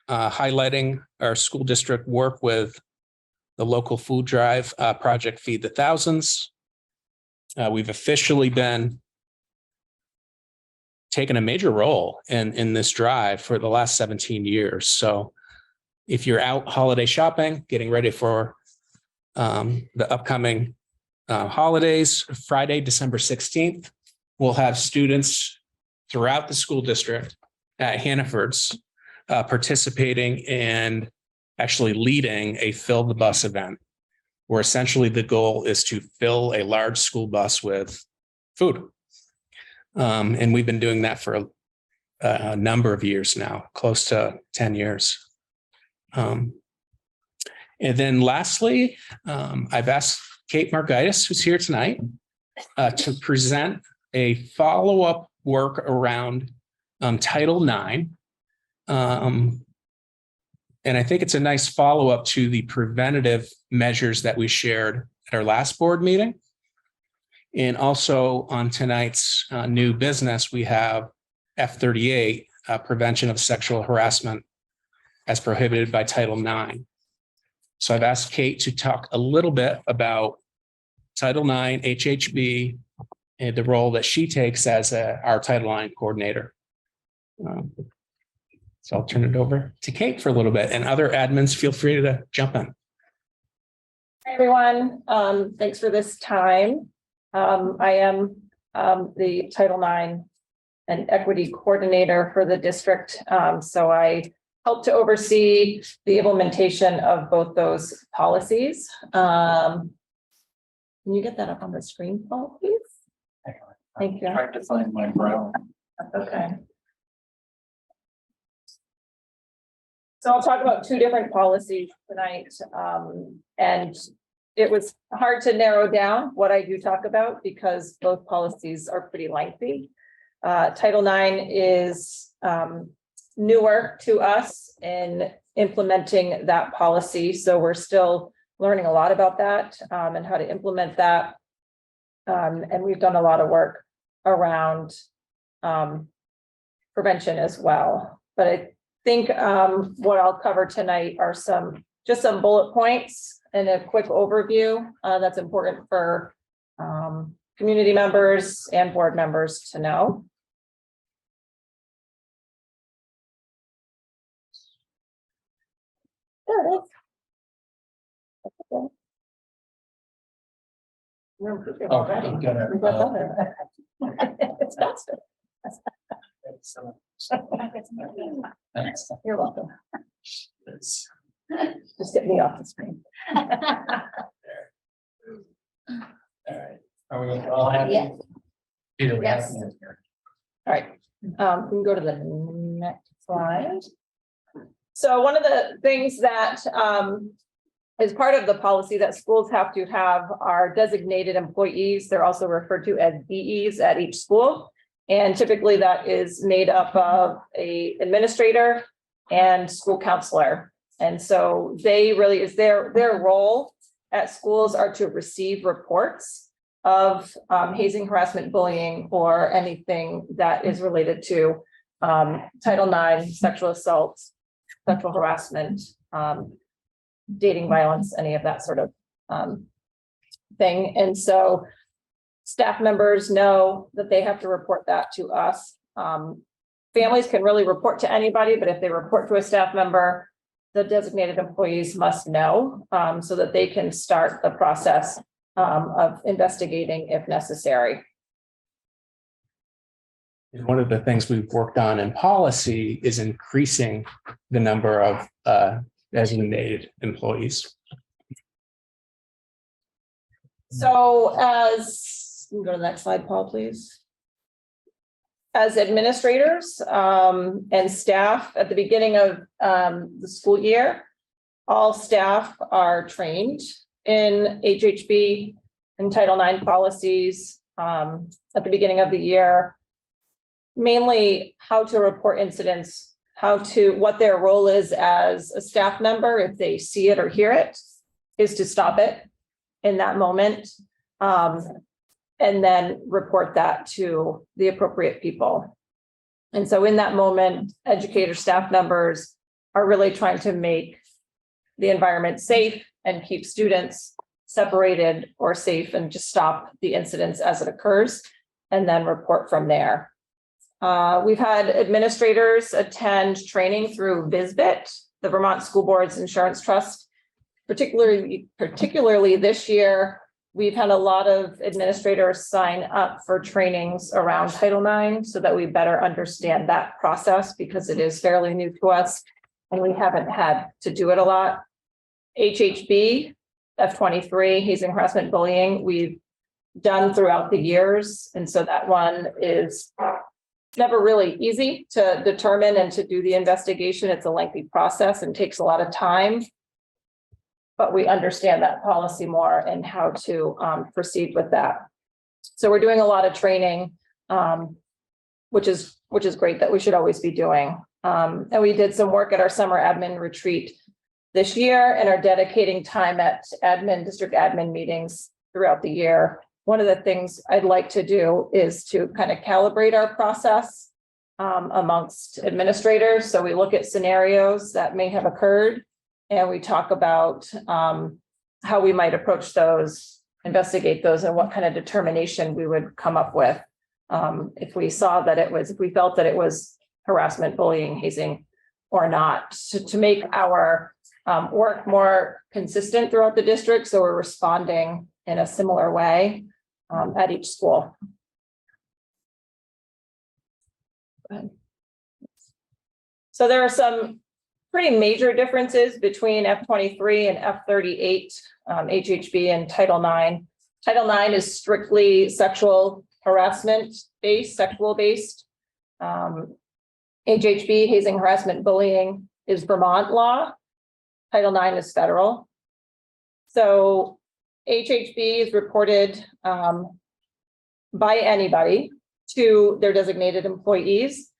highlighting our school district work with the local food drive project Feed the Thousands. We've officially been taking a major role in this drive for the last 17 years. So if you're out holiday shopping, getting ready for the upcoming holidays, Friday, December 16th, we'll have students throughout the school district at Hannaford's participating and actually leading a fill the bus event, where essentially the goal is to fill a large school bus with food. And we've been doing that for a number of years now, close to 10 years. And then lastly, I've asked Kate Margaitis, who's here tonight, to present a follow-up work around Title IX. And I think it's a nice follow-up to the preventative measures that we shared at our last board meeting. And also on tonight's new business, we have F38, prevention of sexual harassment as prohibited by Title IX. So I've asked Kate to talk a little bit about Title IX, HHB, and the role that she takes as our Title IX coordinator. So I'll turn it over to Kate for a little bit, and other admins, feel free to jump in. Hi, everyone. Thanks for this time. I am the Title IX and Equity Coordinator for the district. So I help to oversee the implementation of both those policies. Can you get that up on the screen, Paul, please? Thank you. I tried to find my brow. Okay. So I'll talk about two different policies tonight. And it was hard to narrow down what I do talk about because both policies are pretty lengthy. Title IX is newer to us in implementing that policy. So we're still learning a lot about that and how to implement that. And we've done a lot of work around prevention as well. But I think what I'll cover tonight are just some bullet points and a quick overview that's important for community members and board members to know. There it is. Already. It's faster. You're welcome. Just get me off the screen. All right. Are we all happy? Yes. Peter, we have- Yes. All right, we can go to the next slide. So one of the things that is part of the policy that schools have to have are designated employees. They're also referred to as DEs at each school. And typically that is made up of an administrator and school counselor. And so they really is their role at schools are to receive reports of hazing, harassment, bullying, or anything that is related to Title IX, sexual assault, sexual harassment, dating violence, any of that sort of thing. And so staff members know that they have to report that to us. Families can really report to anybody, but if they report to a staff member, the designated employees must know so that they can start the process of investigating if necessary. And one of the things we've worked on in policy is increasing the number of designated employees. So you can go to the next slide, Paul, please. As administrators and staff at the beginning of the school year, all staff are trained in HHB and Title IX policies at the beginning of the year, mainly how to report incidents, what their role is as a staff member, if they see it or hear it, is to stop it in that moment. And then report that to the appropriate people. And so in that moment, educator staff members are really trying to make the environment safe and keep students separated or safe and just stop the incidents as it occurs and then report from there. We've had administrators attend training through VSBA, the Vermont School Board's Insurance Trust, particularly this year. We've had a lot of administrators sign up for trainings around Title IX so that we better understand that process because it is fairly new to us and we haven't had to do it a lot. HHB, F23, hazing, harassment, bullying, we've done throughout the years. And so that one is never really easy to determine and to do the investigation. It's a lengthy process and takes a lot of time. But we understand that policy more and how to proceed with that. So we're doing a lot of training, which is great that we should always be doing. And we did some work at our summer admin retreat this year and are dedicating time at district admin meetings throughout the year. One of the things I'd like to do is to kind of calibrate our process amongst administrators. So we look at scenarios that may have occurred and we talk about how we might approach those, investigate those, and what kind of determination we would come up with if we felt that it was harassment, bullying, hazing, or not, to make our work more consistent throughout the district. So we're responding in a similar way at each school. So there are some pretty major differences between F23 and F38, HHB and Title IX. Title IX is strictly sexual harassment based, sexual based. HHB, hazing, harassment, bullying, is Vermont law. Title IX is federal. So HHB is reported by anybody to their designated employees.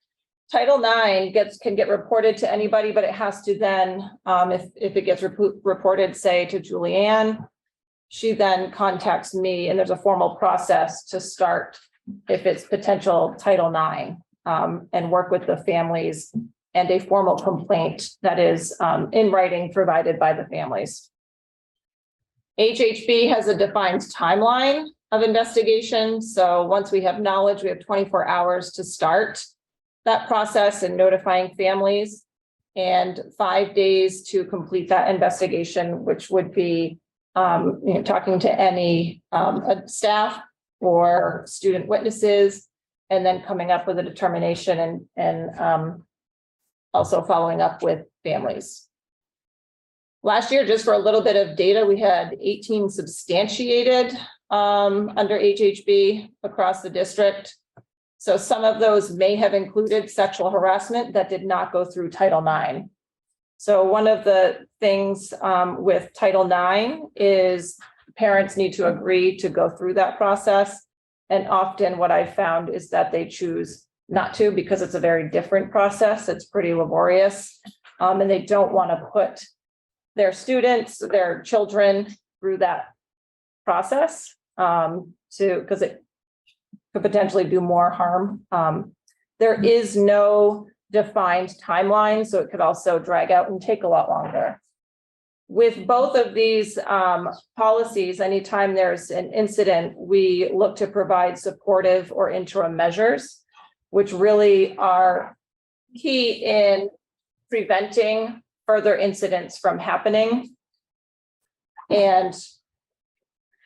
Title IX can get reported to anybody, but it has to then, if it gets reported, say, to Julianne, she then contacts me and there's a formal process to start if it's potential Title IX, and work with the families and a formal complaint that is in writing provided by the families. HHB has a defined timeline of investigation. So once we have knowledge, we have 24 hours to start that process and notifying families, and 5 days to complete that investigation, which would be talking to any staff or student witnesses, and then coming up with a determination and also following up with families. Last year, just for a little bit of data, we had 18 substantiated under HHB across the district. So some of those may have included sexual harassment that did not go through Title IX. So one of the things with Title IX is parents need to agree to go through that process. And often what I found is that they choose not to because it's a very different process. It's pretty laborious. And they don't want to put their students, their children through that process because it could potentially do more harm. There is no defined timeline, so it could also drag out and take a lot longer. With both of these policies, anytime there's an incident, we look to provide supportive or interim measures, which really are key in preventing further incidents from happening and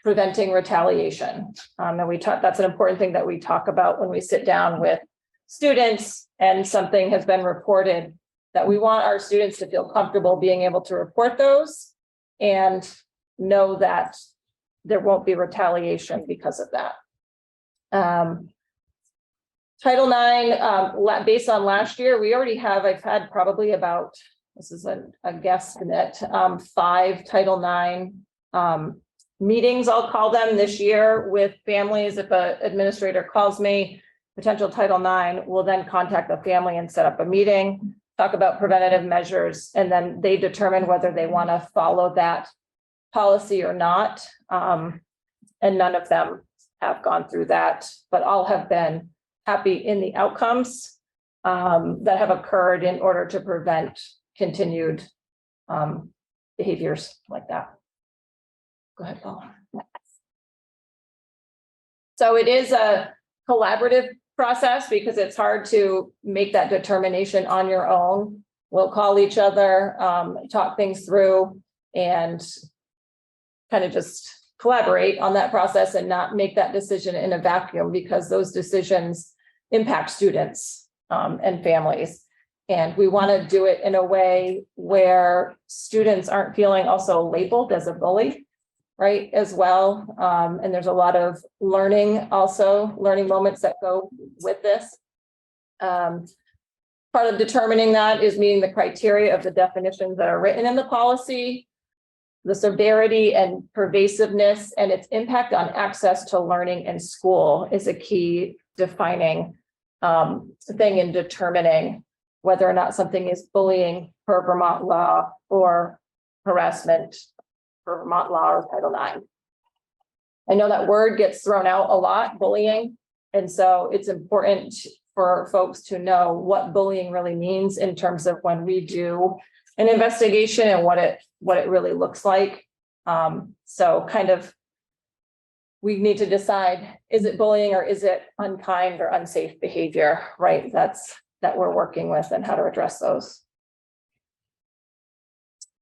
preventing retaliation. And that's an important thing that we talk about when we sit down with students and something has been reported, that we want our students to feel comfortable being able to report those and know that there won't be retaliation because of that. Title IX, based on last year, I've had probably about, this is a guesstimate, 5 Title IX meetings, I'll call them, this year with families. If an administrator calls me, potential Title IX, will then contact the family and set up a meeting, talk about preventative measures, and then they determine whether they want to follow that policy or not. And none of them have gone through that, but all have been happy in the outcomes that have occurred in order to prevent continued behaviors like that. Go ahead, Paul. So it is a collaborative process because it's hard to make that determination on your own. We'll call each other, talk things through, and kind of just collaborate on that process and not make that decision in a vacuum, because those decisions impact students and families. And we want to do it in a way where students aren't feeling also labeled as a bully, right, as well. And there's a lot of learning moments that go with this. Part of determining that is meeting the criteria of the definitions that are written in the policy, the severity and pervasiveness and its impact on access to learning and school is a key defining thing in determining whether or not something is bullying per Vermont law or harassment for Vermont law or Title IX. I know that word gets thrown out a lot, bullying. And so it's important for folks to know what bullying really means in terms of when we do an investigation and what it really looks like. So kind of, we need to decide, is it bullying or is it unkind or unsafe behavior, right? That we're working with and how to address those.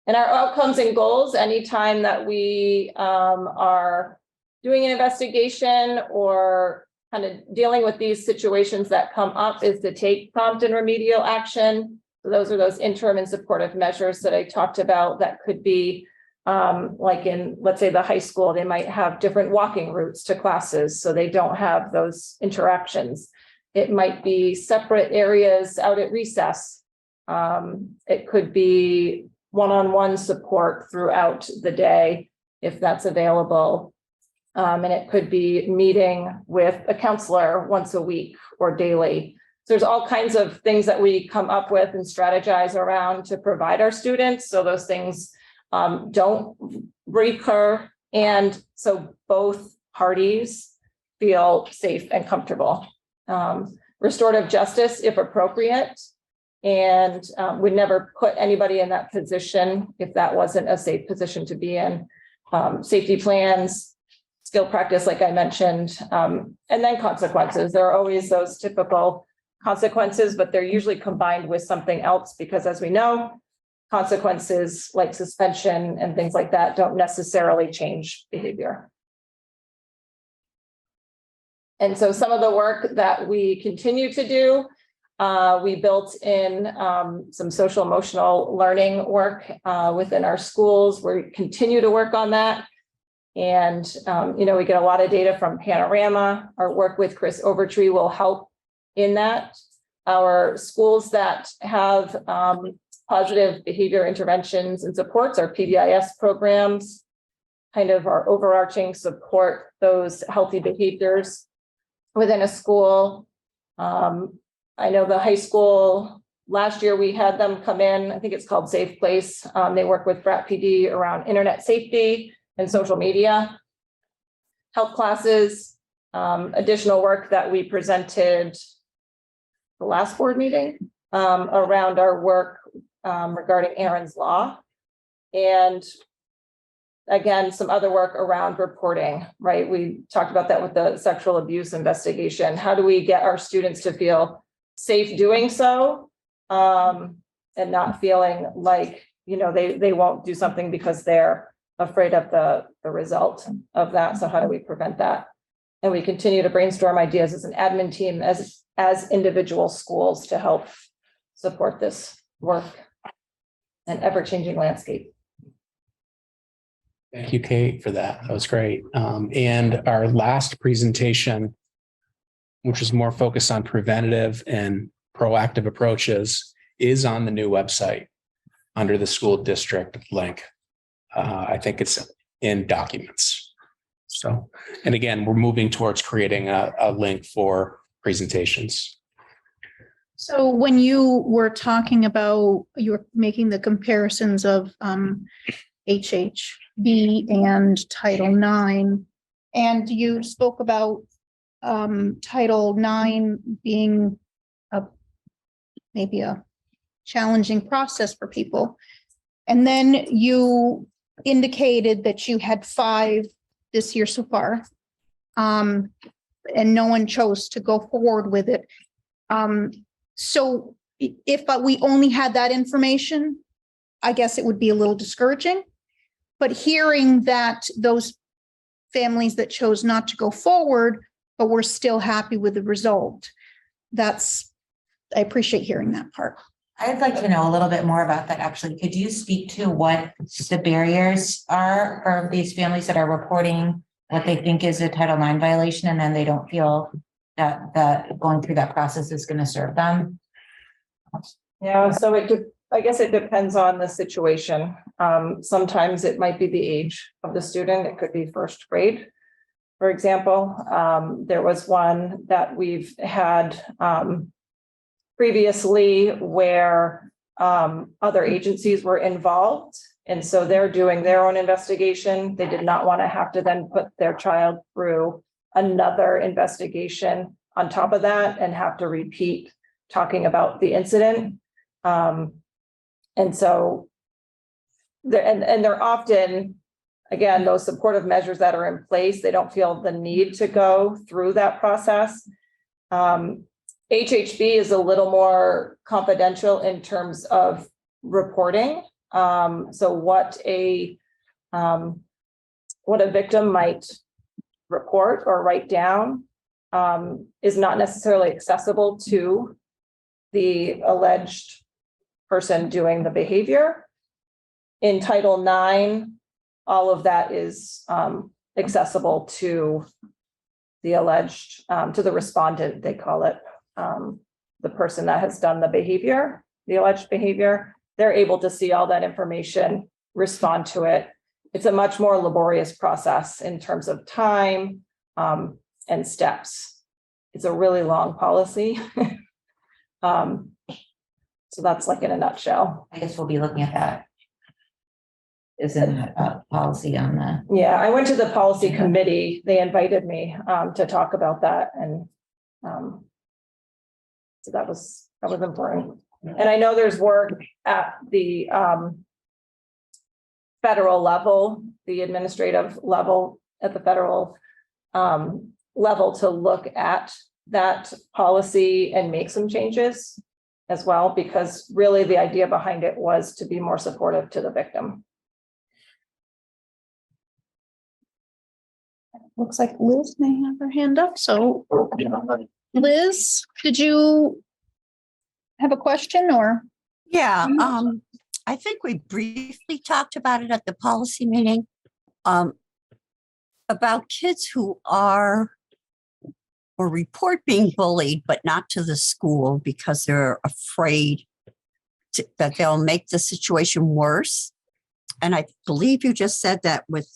And our outcomes and goals, anytime that we are doing an investigation or kind of dealing with these situations that come up, is to take prompt and remedial action. So those are those interim and supportive measures that I talked about that could be like in, let's say, the high school, they might have different walking routes to classes, so they don't have those interactions. It might be separate areas out at recess. It could be one-on-one support throughout the day, if that's available. And it could be meeting with a counselor once a week or daily. So there's all kinds of things that we come up with and strategize around to provide our students, so those things don't recur. And so both parties feel safe and comfortable. Restorative justice, if appropriate, and would never put anybody in that position if that wasn't a safe position to be in. Safety plans, skill practice, like I mentioned, and then consequences. There are always those typical consequences, but they're usually combined with something else because, as we know, consequences like suspension and things like that don't necessarily change behavior. And so some of the work that we continue to do, we built in some social emotional learning work within our schools. We continue to work on that. And, we get a lot of data from Panorama. Our work with Chris Overtree will help in that. Our schools that have positive behavior interventions and supports, our PBIS programs, kind of our overarching support those healthy behaviors within a school. I know the high school, last year we had them come in, I think it's called Safe Place. They work with Brat PD around internet safety and social media, health classes, additional work that we presented the last board meeting around our work regarding Aaron's Law. And again, some other work around reporting, right? We talked about that with the sexual abuse investigation. How do we get our students to feel safe doing so and not feeling like, they won't do something because they're afraid of the result of that. So how do we prevent that? And we continue to brainstorm ideas as an admin team, as individual schools to help support this work and ever-changing landscape. Thank you, Kate, for that. That was great. And our last presentation, which is more focused on preventative and proactive approaches, is on the new website under the school district link. I think it's in documents. So, and again, we're moving towards creating a link for presentations. So when you were talking about, you were making the comparisons of HHB and Title IX, and you spoke about Title IX being maybe a challenging process for people. And then you indicated that you had 5 this year so far, and no one chose to go forward with it. So if we only had that information, I guess it would be a little discouraging. But hearing that those families that chose not to go forward, but were still happy with the result, I appreciate hearing that part. I'd like to know a little bit more about that, actually. Could you speak to what the barriers are for these families that are reporting what they think is a Title IX violation, and then they don't feel that going through that process is going to serve them? Yeah, so I guess it depends on the situation. Sometimes it might be the age of the student. It could be first grade, for example. There was one that we've had previously where other agencies were involved. And so they're doing their own investigation. They did not want to have to then put their child through another investigation on top of that and have to repeat talking about the incident. And so they're often, again, those supportive measures that are in place, they don't feel the need to go through that process. HHB is a little more confidential in terms of reporting. So what a victim might report or write down is not necessarily accessible to the alleged person doing the behavior. In Title IX, all of that is accessible to the alleged, to the respondent, they call it, the person that has done the behavior, the alleged behavior. They're able to see all that information, respond to it. It's a much more laborious process in terms of time and steps. It's a really long policy. So that's like in a nutshell. I guess we'll be looking at that. isn't a policy on the. Yeah, I went to the policy committee. They invited me to talk about that and so that was important. And I know there's work at the federal level, the administrative level at the federal level to look at that policy and make some changes as well, because really the idea behind it was to be more supportive to the victim. Looks like Liz may have her hand up. So Liz, did you have a question or? Yeah, I think we briefly talked about it at the policy meeting. About kids who are or report being bullied, but not to the school because they're afraid that they'll make the situation worse. And I believe you just said that with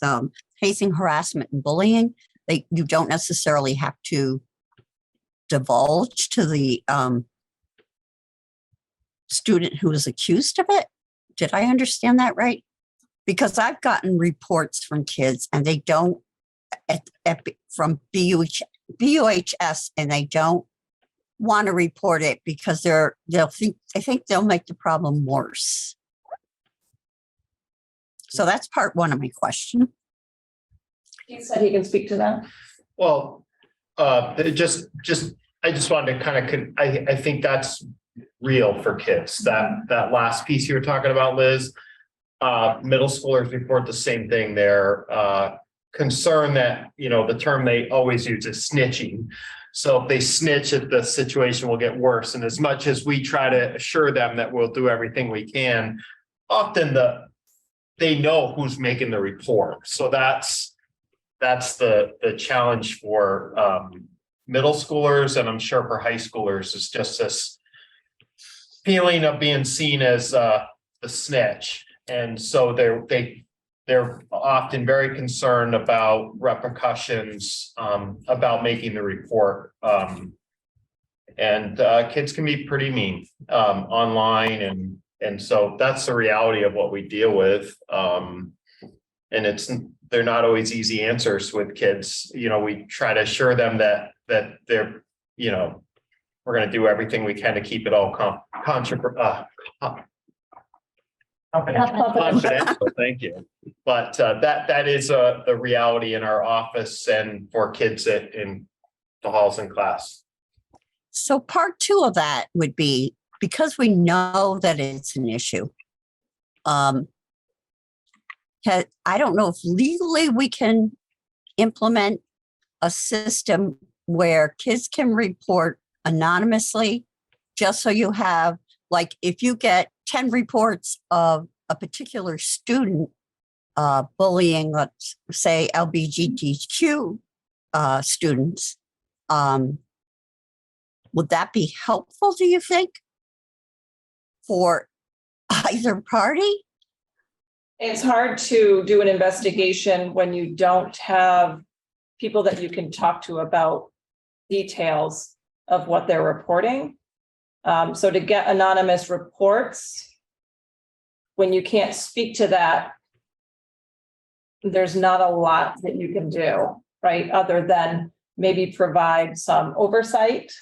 hazing, harassment, and bullying, you don't necessarily have to divulge to the student who is accused of it. Did I understand that right? Because I've gotten reports from kids and they don't from BUHS and they don't want to they think they'll make the problem worse. So that's part one of my question. He said he can speak to that. Well, I just wanted to kind of, I think that's real for kids. That last piece you were talking about, Liz, middle schoolers report the same thing. They're concerned that, the term they always use is snitching. So if they snitch, the situation will get worse. And as much as we try to assure them that we'll do everything we can, often they know who's making the report. So that's the challenge for middle schoolers, and I'm sure for high schoolers, is just this feeling of being seen as the snitch. And so they're often very concerned about repercussions about making the report. And kids can be pretty mean online, and so that's the reality of what we deal with. And they're not always easy answers with kids. We try to assure them that they're, we're going to do everything we can to keep it all confidential. Thank you. But that is the reality in our office and for kids in the halls in class. So part two of that would be, because we know that it's an issue, I don't know if legally we can implement a system where kids can report anonymously, just so you have, like, if you get 10 reports of a particular student bullying, let's say LGBTQ students, would that be helpful, do you think, for either party? It's hard to do an investigation when you don't have people that you can talk to about details of what they're reporting. So to get anonymous reports, when you can't speak to that, there's not a lot that you can do, right? Other than maybe provide some oversight,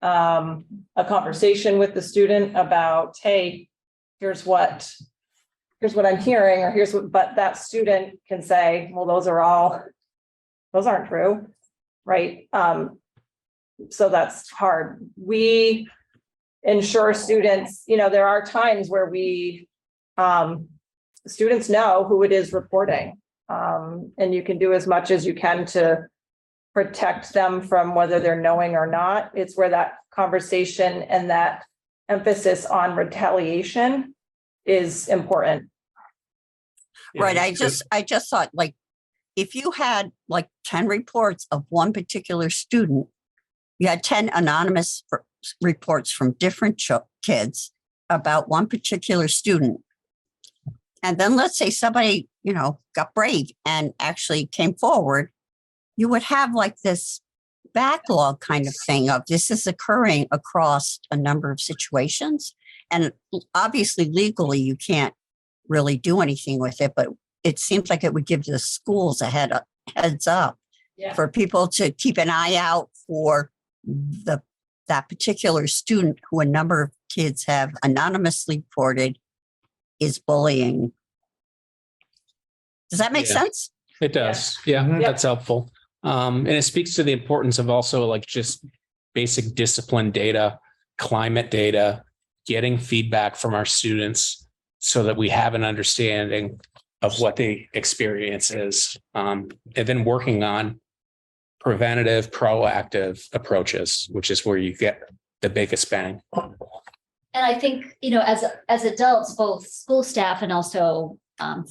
a conversation with the student about, hey, here's what I'm hearing, or but that student can say, well, those aren't true, right? So that's hard. We ensure students, there are times where students know who it is reporting. And you can do as much as you can to protect them from whether they're knowing or not. It's where that conversation and that emphasis on retaliation is important. Right. I just thought, like, if you had like 10 reports of one particular student, you had 10 anonymous reports from different kids about one particular student. And then let's say somebody, got brave and actually came forward, you would have like this backlog kind of thing of this is occurring across a number of situations. And obviously legally you can't really do anything with it, but it seems like it would give the schools a heads up for people to keep an eye out for that particular student who a number of kids have anonymously reported is bullying. Does that make sense? It does. Yeah, that's helpful. And it speaks to the importance of also like just basic discipline data, climate data, getting feedback from our students so that we have an understanding of what the experience is. And then working on preventative, proactive approaches, which is where you get the biggest bang. And I think, as adults, both school staff and also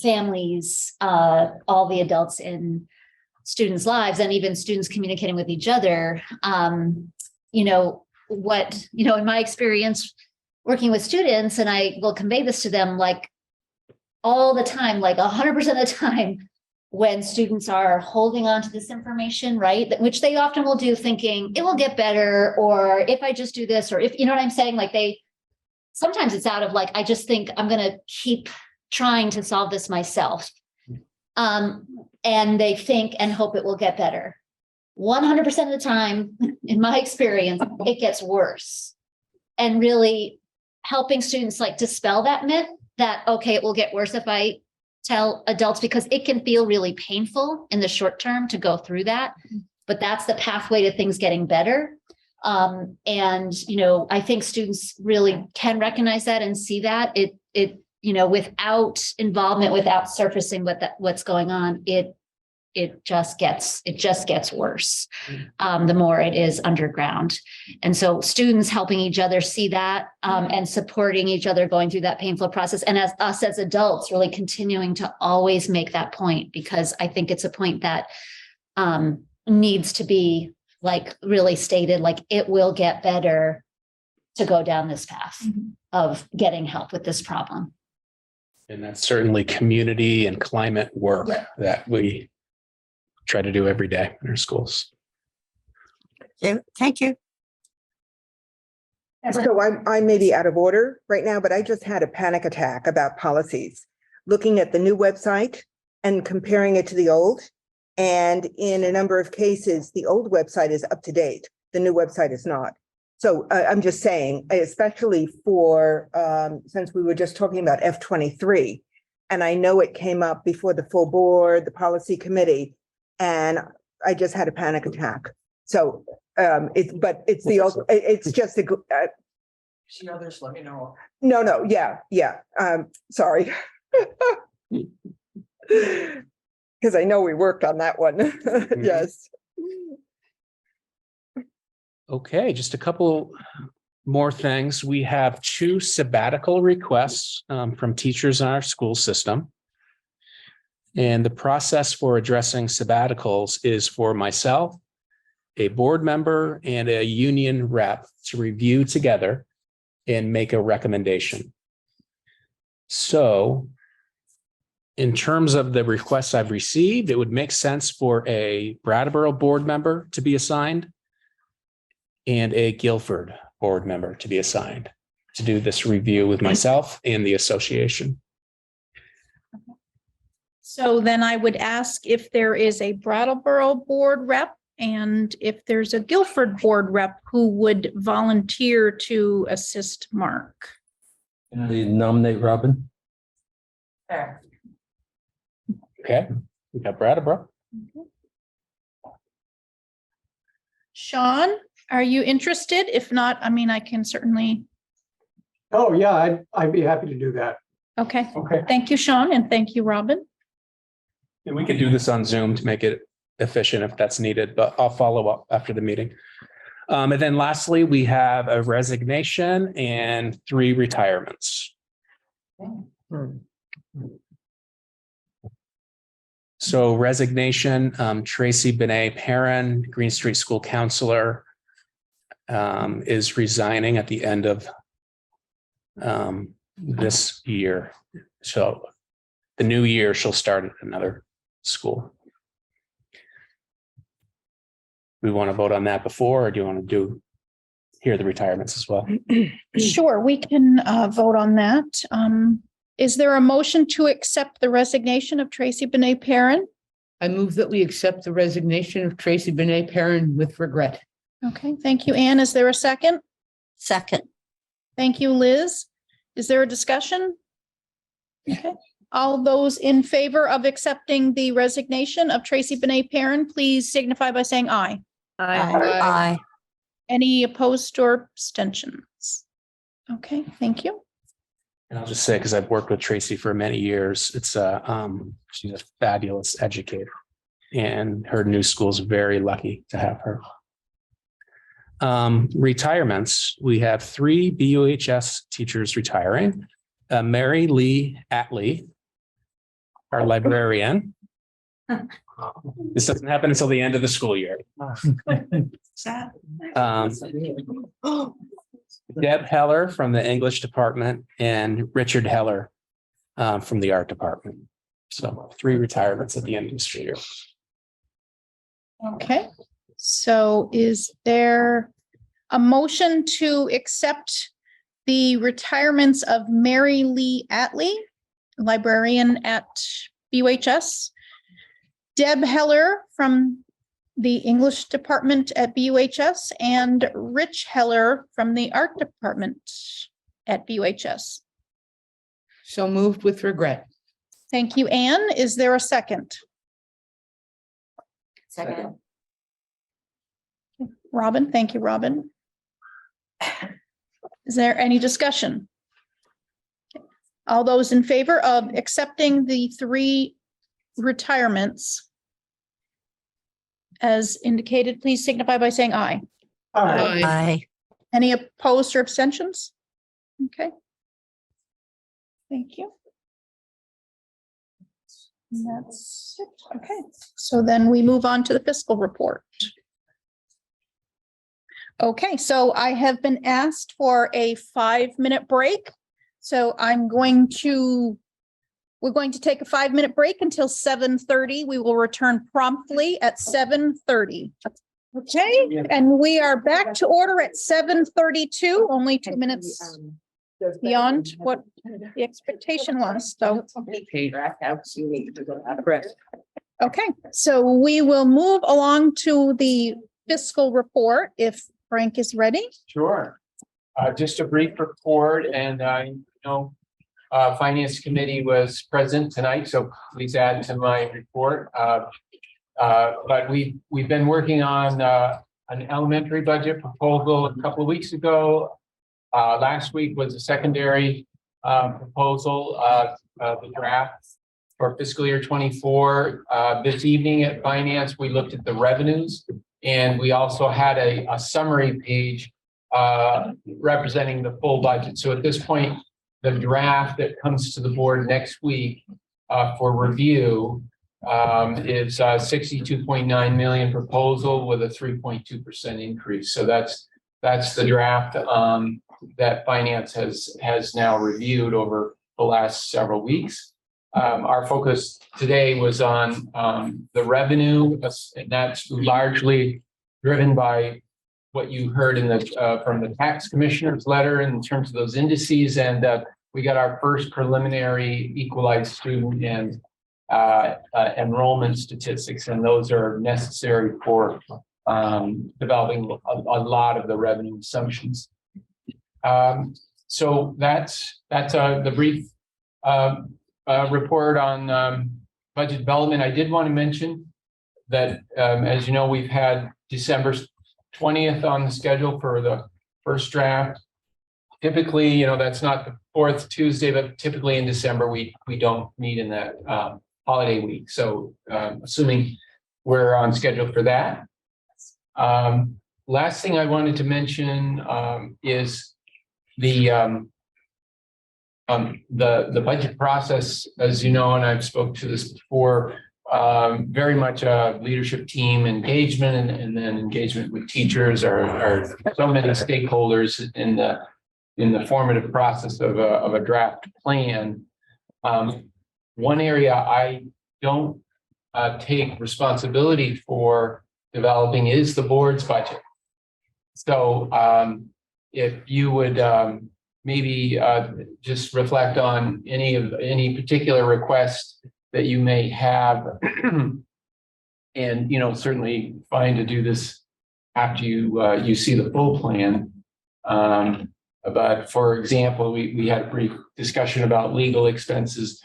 families, all the adults in students' lives and even students communicating with each other, in my experience working with students, and I will convey this to them like all the time, like 100% of the time, when students are holding on to this information, right? Which they often will do thinking it will get better, or if I just do this, or if, you know what I'm saying? Like sometimes it's out of like, I just think I'm going to keep trying to solve this myself. And they think and hope it will get better. 100% of the time, in my experience, it gets worse. And really helping students like dispel that myth that, okay, it will get worse if I tell adults, because it can feel really painful in the short term to go through that, but that's the pathway to things getting better. I think students really can recognize that and see that without involvement, without surfacing what's going on, it just gets worse the more it is underground. And so students helping each other see that and supporting each other going through that painful process. And as us as adults really continuing to always make that point, because I think it's a point that needs to be like really stated, like it will get better to go down this path of getting help with this problem. And that's certainly community and climate work that we try to do every day in our schools. Thank you. So I may be out of order right now, but I just had a panic attack about policies, looking at the new website and comparing it to the old. And in a number of cases, the old website is up to date. The new website is not. So I'm just saying, especially for, since we were just talking about F23, and I know it came up before the full board, the policy committee, and I just had a panic attack. So it's just a. See others, let me know. No, yeah. Sorry. Because I know we worked on that one. Yes. Okay, just a couple more things. We have 2 sabbatical requests from teachers in our school system. And the process for addressing sabbaticals is for myself, a board member, and a union rep to review together and make a recommendation. So in terms of the requests I've received, it would make sense for a Brattleboro board member to be assigned and a Guilford board member to be assigned to do this review with myself and the association. So then I would ask if there is a Brattleboro board rep and if there's a Guilford board rep who would volunteer to assist Mark. Can I nominate Robin? Sure. Okay, we got Brattleboro. Sean, are you interested? If not, I mean, I can certainly. Oh, yeah, I'd be happy to do that. Okay. Thank you, Sean, and thank you, Robin. And we could do this on Zoom to make it efficient if that's needed, but I'll follow up after the meeting. And then lastly, we have a resignation and 3 retirements. So resignation, Tracy Benet Perrin, Green Street School Counselor, is resigning at the end of this year. So the new year, she'll start at another school. We want to vote on that before, or do you want to hear the retirements as well? Sure, we can vote on that. Is there a motion to accept the resignation of Tracy Benet Perrin? I move that we accept the resignation of Tracy Benet Perrin with regret. Okay, thank you, Anne. Is there a second? Second. Thank you, Liz. Is there a discussion? Okay, all those in favor of accepting the resignation of Tracy Benet Perrin, please signify by saying aye. Aye. Any opposed or abstentions? Okay, thank you. And I'll just say, because I've worked with Tracy for many years, she's a fabulous educator. And her new school is very lucky to have her. Retirements, we have 3 BUHS teachers retiring. Mary Lee Atlee, our librarian. This doesn't happen until the end of the school year. Deb Heller from the English department and Richard Heller from the art department. So 3 retirements at the end of the school year. Okay, so is there a motion to accept the retirements of Mary Lee Atlee, librarian at BUHS, Deb Heller from the English department at BUHS, and Rich Heller from the art department at BUHS? So moved with regret. Thank you, Anne. Is there a second? Second. Robin, thank you, Robin. Is there any discussion? All those in favor of accepting the 3 retirements as indicated, please signify by saying aye. Aye. Any opposed or abstentions? Okay. Thank you. And that's it. Okay, so then we move on to the fiscal report. Okay, so I have been asked for a 5-minute break. So we're going to take a 5-minute break until 7:30. We will return promptly at 7:30. Okay, and we are back to order at 7:32, only 2 minutes beyond what the expectation was. So, okay, so we will move along to the fiscal report if Frank is ready. Sure. Just a brief report, and I know Finance Committee was present tonight, so please add to my report. But we've been working on an elementary budget proposal a couple of weeks ago. Last week was a secondary proposal, the draft for fiscal year 24. This evening at Finance, we looked at the revenues, and we also had a summary page representing the full budget. So at this point, the draft that comes to the board next week for review is 62.9 million proposal with a 3.2% increase. So that's the draft that Finance has now reviewed over the last several weeks. Our focus today was on the revenue, and that's largely driven by what you heard in the from the tax commissioner's letter in terms of those indices, and we got our first preliminary equalized student and enrollment statistics, and those are necessary for developing a lot of the revenue assumptions. So that's the brief report on budget development. I did want to mention that, as you know, we've had December 20th on the schedule for the first draft. Typically, that's not the 4th Tuesday, but typically in December, we don't meet in that holiday week. So assuming we're on schedule for that. Last thing I wanted to mention is the budget process, as you know, and I've spoke to this before, very much a leadership team engagement and then engagement with teachers are so many stakeholders in the formative process of a draft plan. One area I don't take responsibility for developing is the board's budget. So if you would maybe just reflect on any particular request that you may have. And, certainly fine to do this after you see the full plan. But for example, we had a brief discussion about legal expenses.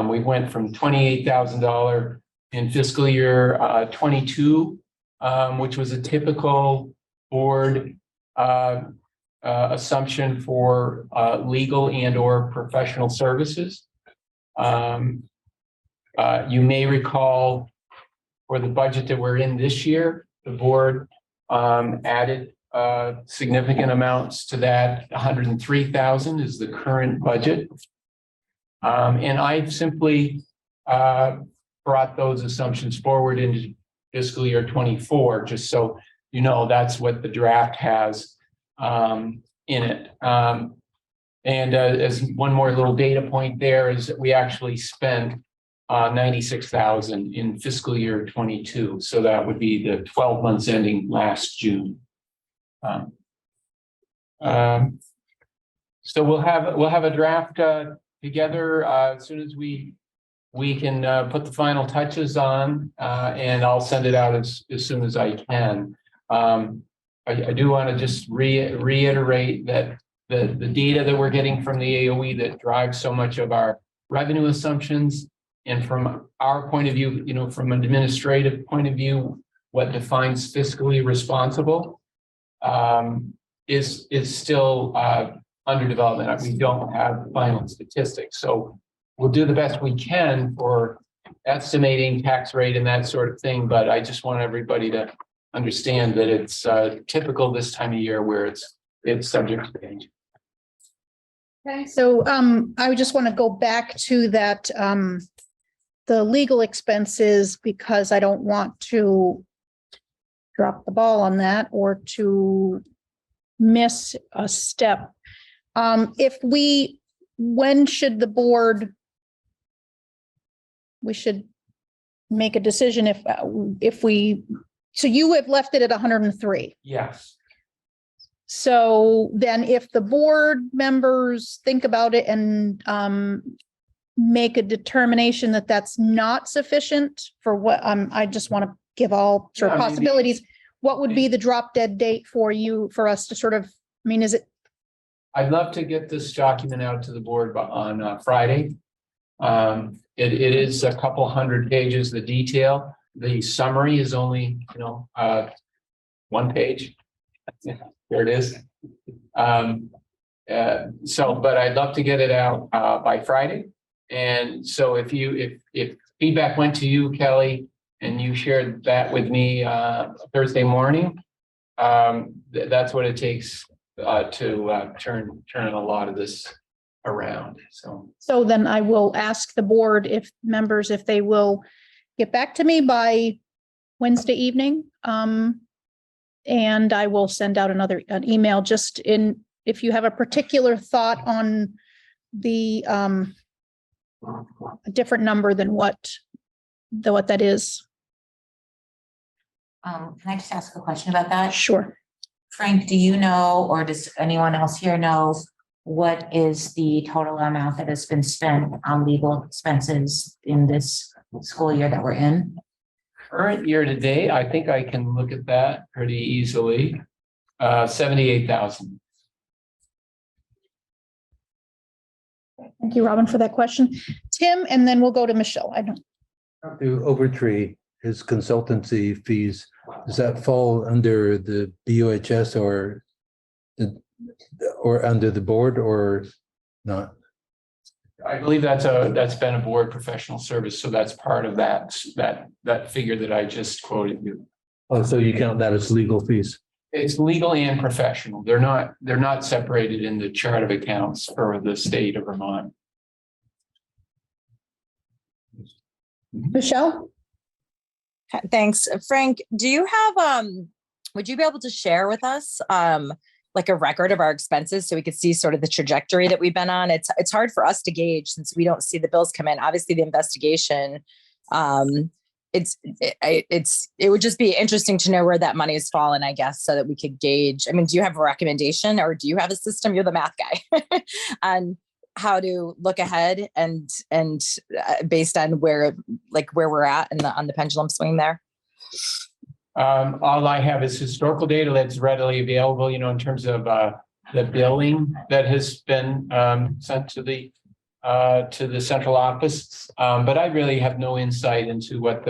We went from $28,000 in fiscal year 22, which was a typical board assumption for legal and or professional services. You may recall for the budget that we're in this year, the board added significant amounts to that. 103,000 is the current budget. And I've simply brought those assumptions forward into fiscal year 24, just so that's what the draft has in it. And as one more little data point there is that we actually spent 96,000 in fiscal year 22. So that would be the 12 months ending last June. So we'll have a draft together as soon as we can put the final touches on, and I'll send it out as soon as I can. I do want to just reiterate that the data that we're getting from the AOE that drives so much of our revenue assumptions, and from our point of view, from an administrative point of view, what defines fiscally responsible is still under development. We don't have final statistics, so we'll do the best we can for estimating tax rate and that sort of thing. But I just want everybody to understand that it's typical this time of year where it's subject to change. Okay, so I just want to go back to that, the legal expenses, because I don't want to drop the ball on that or to miss a step. When should the board, we should make a decision so you have left it at 103. Yes. So then if the board members think about it and make a determination that that's not sufficient for what, I just want to give all sort of possibilities. What would be the drop dead date for us to sort of, is it? I'd love to get this document out to the board on Friday. It is a couple hundred pages, the detail. The summary is only, 1 page. There it is. But I'd love to get it out by Friday. And so if feedback went to you, Kelly, and you shared that with me Thursday morning, that's what it takes to turn a lot of this around. So then I will ask the board if they will get back to me by Wednesday evening. And I will send out an email if you have a particular thought on the a different number than what that is. Can I just ask a question about that? Sure. Frank, do you know, or does anyone else here know, what is the total amount that has been spent on legal expenses in this school year that we're in? Current year to date, I think I can look at that pretty easily. 78,000. Thank you, Robin, for that question. Tim, and then we'll go to Michelle. To Overtree, his consultancy fees, does that fall under the BUHS or under the board or not? I believe that's been a board professional service, so that's part of that figure that I just quoted you. Oh, so you count that as legal fees? It's legal and professional. They're not separated in the chart of accounts for the state of Vermont. Michelle? Thanks. Frank, do you have, would you be able to share with us like a record of our expenses so we could see sort of the trajectory that we've been on? It's hard for us to gauge since we don't see the bills come in. Obviously the investigation it would just be interesting to know where that money has fallen, I guess, so that we could gauge. I mean, do you have a recommendation or do you have a system? You're the math guy on how to look ahead and based on where we're at and on the pendulum swing there. All I have is historical data that's readily available, in terms of the billing that has been sent to the central office. But I really have no insight into what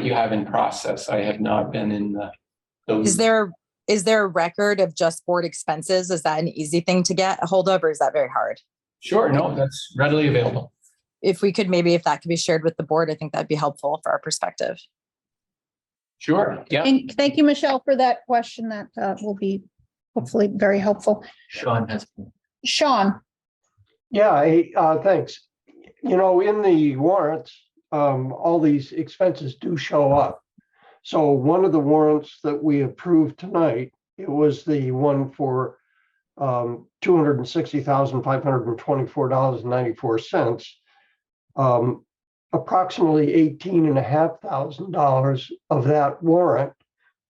you have in process. I have not been in those. Is there a record of just board expenses? Is that an easy thing to get a hold of, or is that very hard? Sure, no, that's readily available. If that could be shared with the board, I think that'd be helpful for our perspective. Sure, yeah. And thank you, Michelle, for that question. That will be hopefully very helpful. Sean. Yeah, thanks. In the warrants, all these expenses do show up. So one of the warrants that we approved tonight, it was the one for $260,524.94. Approximately $18,500 of that warrant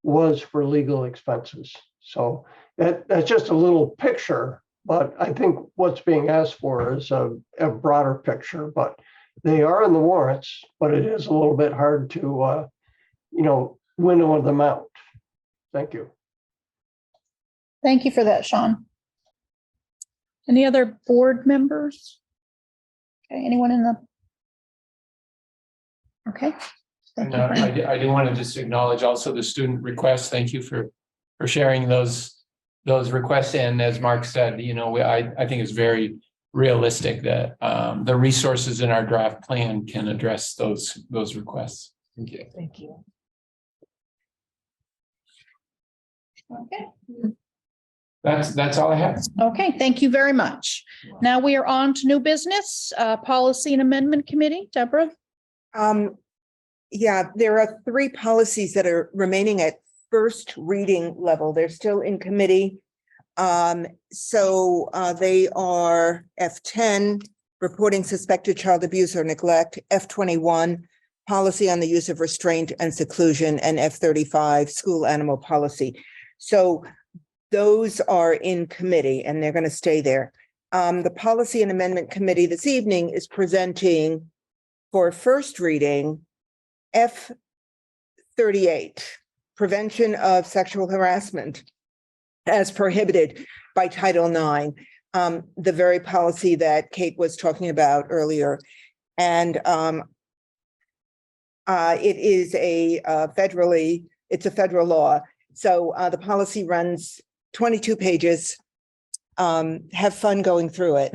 was for legal expenses. So that's just a little picture, but I think what's being asked for is a broader picture. But they are in the warrants, but it is a little bit hard to winnow them out. Thank you. Thank you for that, Sean. Any other board members? Okay, anyone in the? Okay. And I do want to just acknowledge also the student requests. Thank you for sharing those requests. And as Mark said, I think it's very realistic that the resources in our draft plan can address those requests. Thank you. Thank you. Okay. That's all I have. Okay, thank you very much. Now we are on to new business, Policy and Amendment Committee. Deborah? Yeah, there are 3 policies that are remaining at first reading level. They're still in committee. So they are F10, reporting suspected child abuse or neglect, F21, policy on the use of restraint and seclusion, and F35, school animal policy. So those are in committee and they're going to stay there. The Policy and Amendment Committee this evening is presenting for first reading F38, prevention of sexual harassment as prohibited by Title IX, the very policy that Kate was talking about earlier. And it is it's a federal law. So the policy runs 22 pages. Have fun going through it.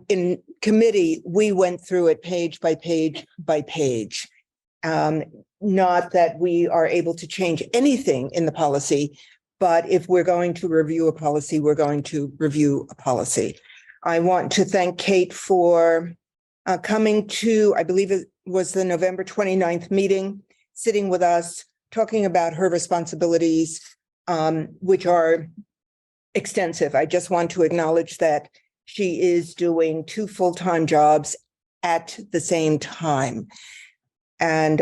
In committee, we went through it page by page by page. Not that we are able to change anything in the policy, but if we're going to review a policy, we're going to review a policy. I want to thank Kate for coming to, I believe it was the November 29th meeting, sitting with us, talking about her responsibilities, which are extensive. I just want to acknowledge that she is doing 2 full-time jobs at the same time. And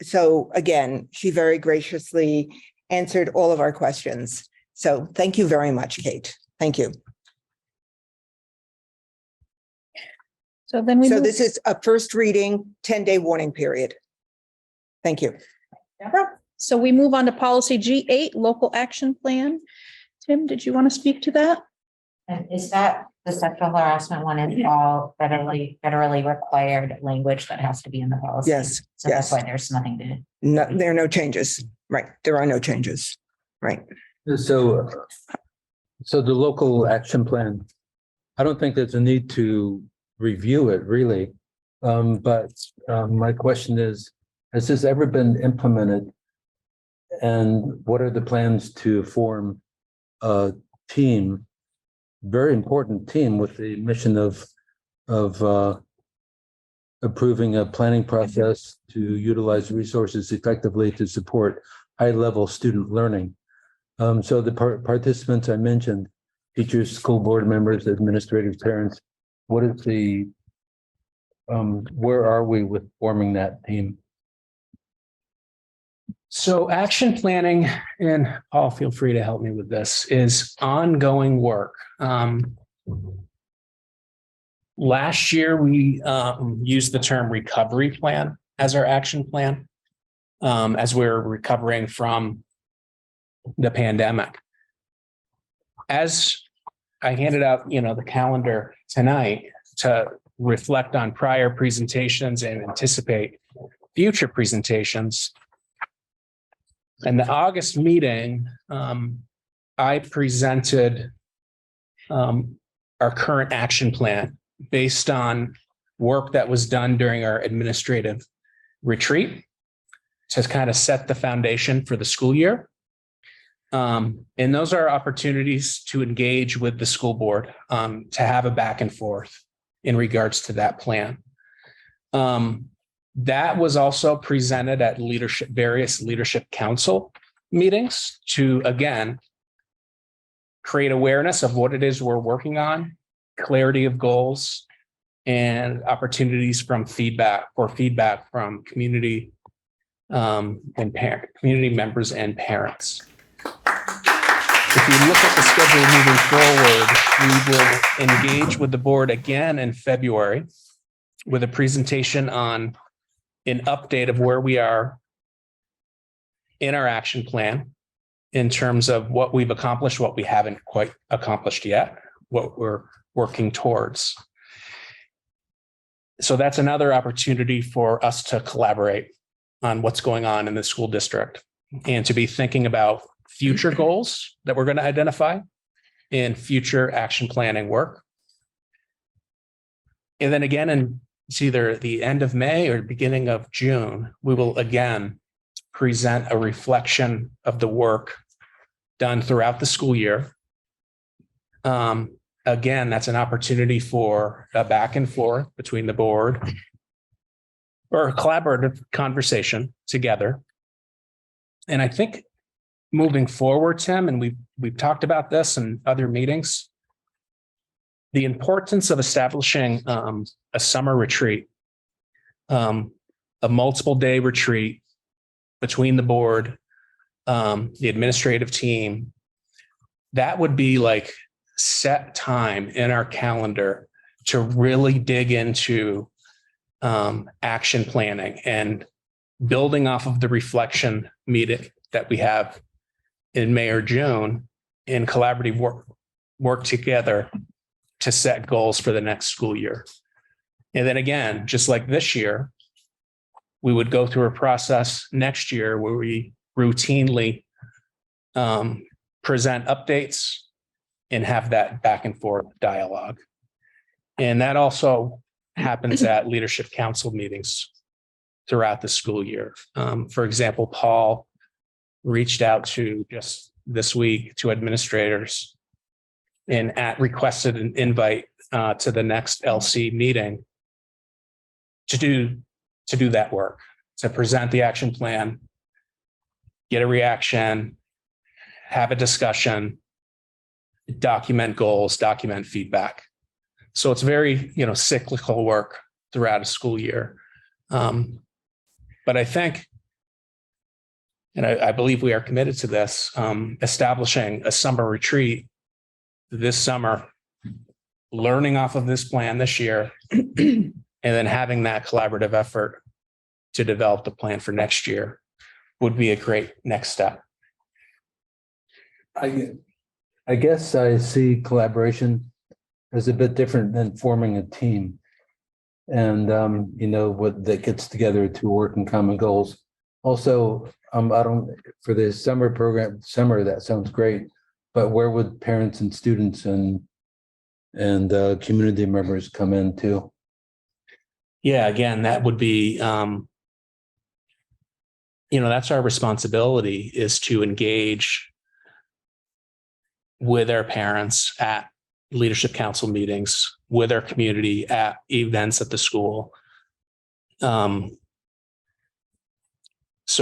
so again, she very graciously answered all of our questions. So thank you very much, Kate. Thank you. So then this is a first reading, 10-day warning period. Thank you. So we move on to policy G8, local action plan. Tim, did you want to speak to that? And is that the sexual harassment one is all federally required language that has to be in the policy? Yes. So that's why there's nothing to. No, there are no changes. Right. There are no changes. Right. So the local action plan, I don't think there's a need to review it really. But my question is, has this ever been implemented? And what are the plans to form a team, very important team with the mission of approving a planning process to utilize resources effectively to support high-level student learning? So the participants I mentioned, teachers, school board members, administrators, parents, what is the Where are we with forming that team? So action planning, and Paul, feel free to help me with this, is ongoing work. Last year, we used the term recovery plan as our action plan as we're recovering from the pandemic. As I handed out, the calendar tonight to reflect on prior presentations and anticipate future presentations. In the August meeting, I presented our current action plan based on work that was done during our administrative retreat to kind of set the foundation for the school year. And those are opportunities to engage with the school board, to have a back and forth in regards to that plan. That was also presented at various leadership council meetings to, again, create awareness of what it is we're working on, clarity of goals, and opportunities from feedback from community and community members and parents. If you look at the schedule moving forward, we will engage with the board again in February with a presentation on an update of where we are in our action plan in terms of what we've accomplished, what we haven't quite accomplished yet, what we're working towards. So that's another opportunity for us to collaborate on what's going on in the school district and to be thinking about future goals that we're going to identify in future action planning work. And then again, in it's either the end of May or beginning of June, we will again present a reflection of the work done throughout the school year. Again, that's an opportunity for a back and forth between the board or a collaborative conversation together. And I think moving forward, Tim, and we've talked about this in other meetings, the importance of establishing a summer retreat, a multiple day retreat between the board, the administrative team, that would be like set time in our calendar to really dig into action planning and building off of the reflection meeting that we have in May or June in collaborative work together to set goals for the next school year. And then again, just like this year, we would go through a process next year where we routinely present updates and have that back and forth dialogue. And that also happens at leadership council meetings throughout the school year. For example, Paul reached out to just this week to administrators and requested an invite to the next LC meeting to do that work, to present the action plan, get a reaction, have a discussion, document goals, document feedback. So it's very, cyclical work throughout a school year. But I think, and I believe we are committed to this, establishing a summer retreat this summer, learning off of this plan this year, and then having that collaborative effort to develop the plan for next year would be a great next step. I guess I see collaboration as a bit different than forming a team. And, what that gets together to work in common goals. Also, for the summer program, that sounds great. But where would parents and students and community members come in too? Yeah, again, that would be, that's our responsibility, is to engage with our parents at leadership council meetings, with our community at events at the school. So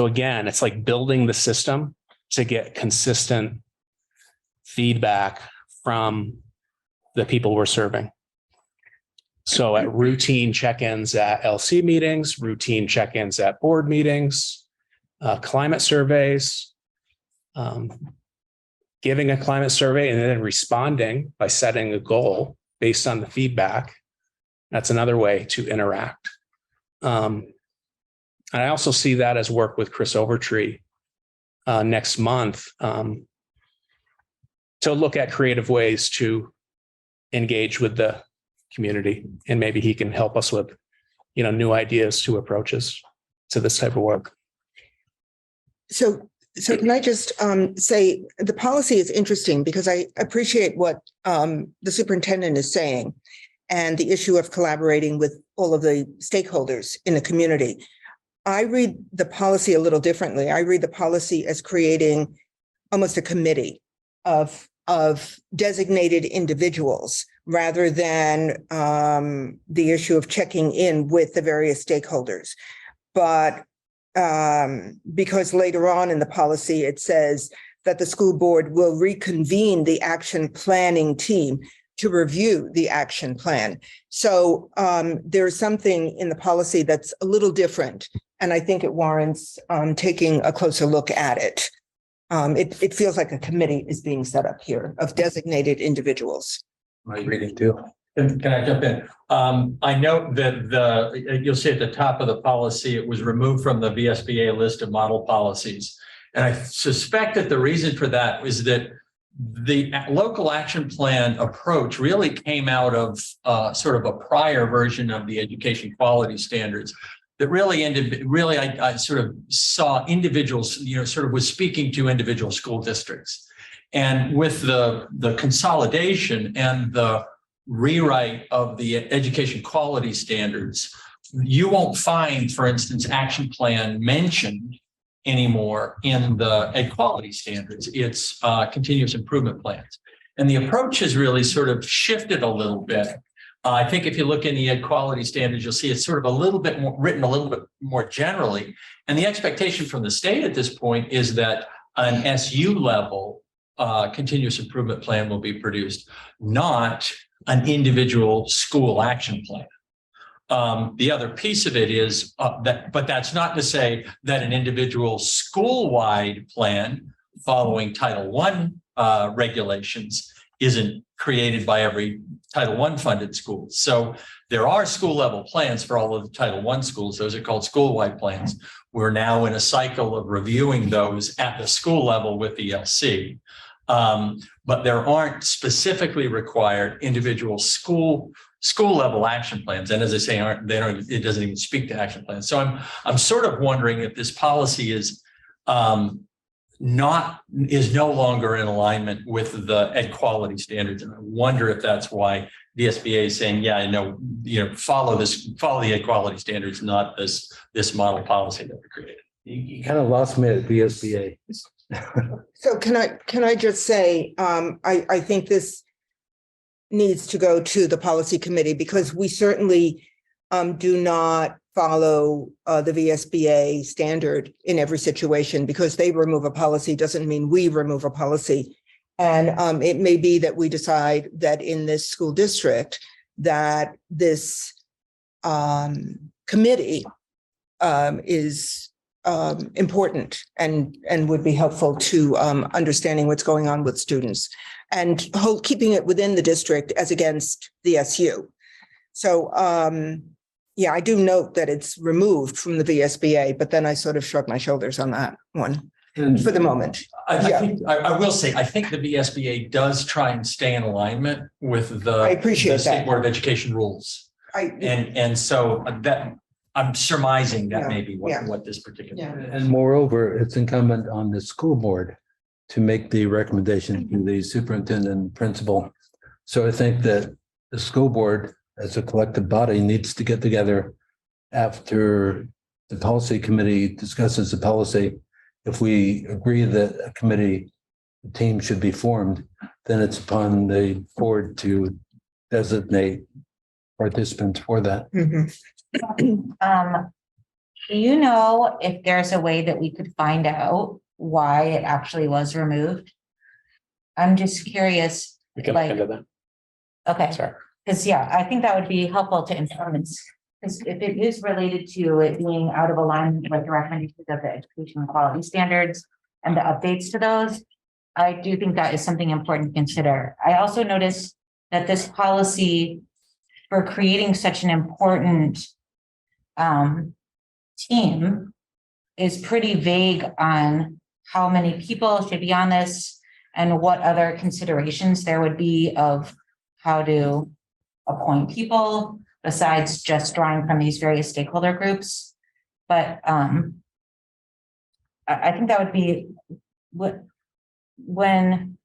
again, it's like building the system to get consistent feedback from the people we're serving. So at routine check-ins at LC meetings, routine check-ins at board meetings, climate surveys, giving a climate survey and then responding by setting a goal based on the feedback. That's another way to interact. And I also see that as work with Chris Overtree next month to look at creative ways to engage with the community, and maybe he can help us with, new ideas to approaches to this type of work. So can I just say the policy is interesting because I appreciate what the superintendent is saying and the issue of collaborating with all of the stakeholders in the community. I read the policy a little differently. I read the policy as creating almost a committee of designated individuals rather than the issue of checking in with the various stakeholders. But because later on in the policy, it says that the school board will reconvene the action planning team to review the action plan. So there's something in the policy that's a little different, and I think it warrants taking a closer look at it. It feels like a committee is being set up here of designated individuals. My reading too. Can I jump in? I note that you'll see at the top of the policy, it was removed from the VSBA list of model policies. And I suspect that the reason for that is that the local action plan approach really came out of sort of a prior version of the education quality standards that really I sort of saw individuals, sort of was speaking to individual school districts. And with the consolidation and the rewrite of the education quality standards, you won't find, for instance, action plan mentioned anymore in the ed quality standards. It's continuous improvement plans. And the approach has really sort of shifted a little bit. I think if you look in the ed quality standards, you'll see it's sort of a little bit more written a little bit more generally. And the expectation from the state at this point is that an SU level continuous improvement plan will be produced, not an individual school action plan. The other piece of it is but that's not to say that an individual school-wide plan following Title I regulations isn't created by every Title I funded school. So there are school level plans for all of the Title I schools. Those are called school-wide plans. We're now in a cycle of reviewing those at the school level with the LC. But there aren't specifically required individual school level action plans. And as I say, it doesn't even speak to action plans. So I'm sort of wondering if this policy is no longer in alignment with the ed quality standards. And I wonder if that's why the VSBA is saying, follow the ed quality standards, not this model policy that we created. You kind of lost me at VSBA. So can I just say, I think this needs to go to the policy committee because we certainly do not follow the VSBA standard in every situation. Because they remove a policy doesn't mean we remove a policy. And it may be that we decide that in this school district that this committee is important and would be helpful to understanding what's going on with students and keeping it within the district as against the SU. So I do note that it's removed from the VSBA, but then I sort of shrug my shoulders on that one for the moment. I will say, I think the VSBA does try and stay in alignment with the State Board of Education rules. And so that I'm surmising that may be what this particular. And moreover, it's incumbent on the school board to make the recommendation to the superintendent and principal. So I think that the school board as a collective body needs to get together after the policy committee discusses the policy. If we agree that a team should be formed, then it's upon the board to designate participants for that. Do you know if there's a way that we could find out why it actually was removed? I'm just curious. We can look into that. Okay. Sorry. Because, yeah, I think that would be helpful to inform us. Because if it is related to it being out of alignment with the recommendations of the education and quality standards and the updates to those, I do think that is something important to consider. I also noticed that this policy for creating such an important team is pretty vague on how many people should be on this and what other considerations there would be of how to appoint people besides just drawing from these various stakeholder groups. But I think that would be when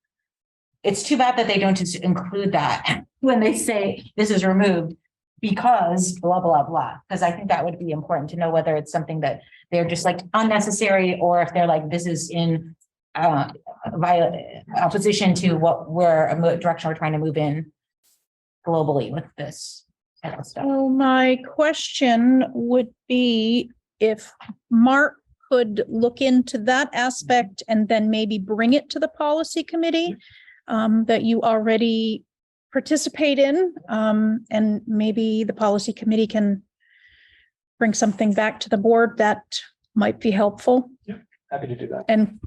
it's too bad that they don't just include that when they say this is removed because blah, blah, blah. Because I think that would be important to know whether it's something that they're just like unnecessary or if they're like, this is in opposition to what direction we're trying to move in globally with this kind of stuff. So my question would be if Mark could look into that aspect and then maybe bring it to the policy committee that you already participate in, and maybe the policy committee can bring something back to the board that might be helpful Happy to do that. and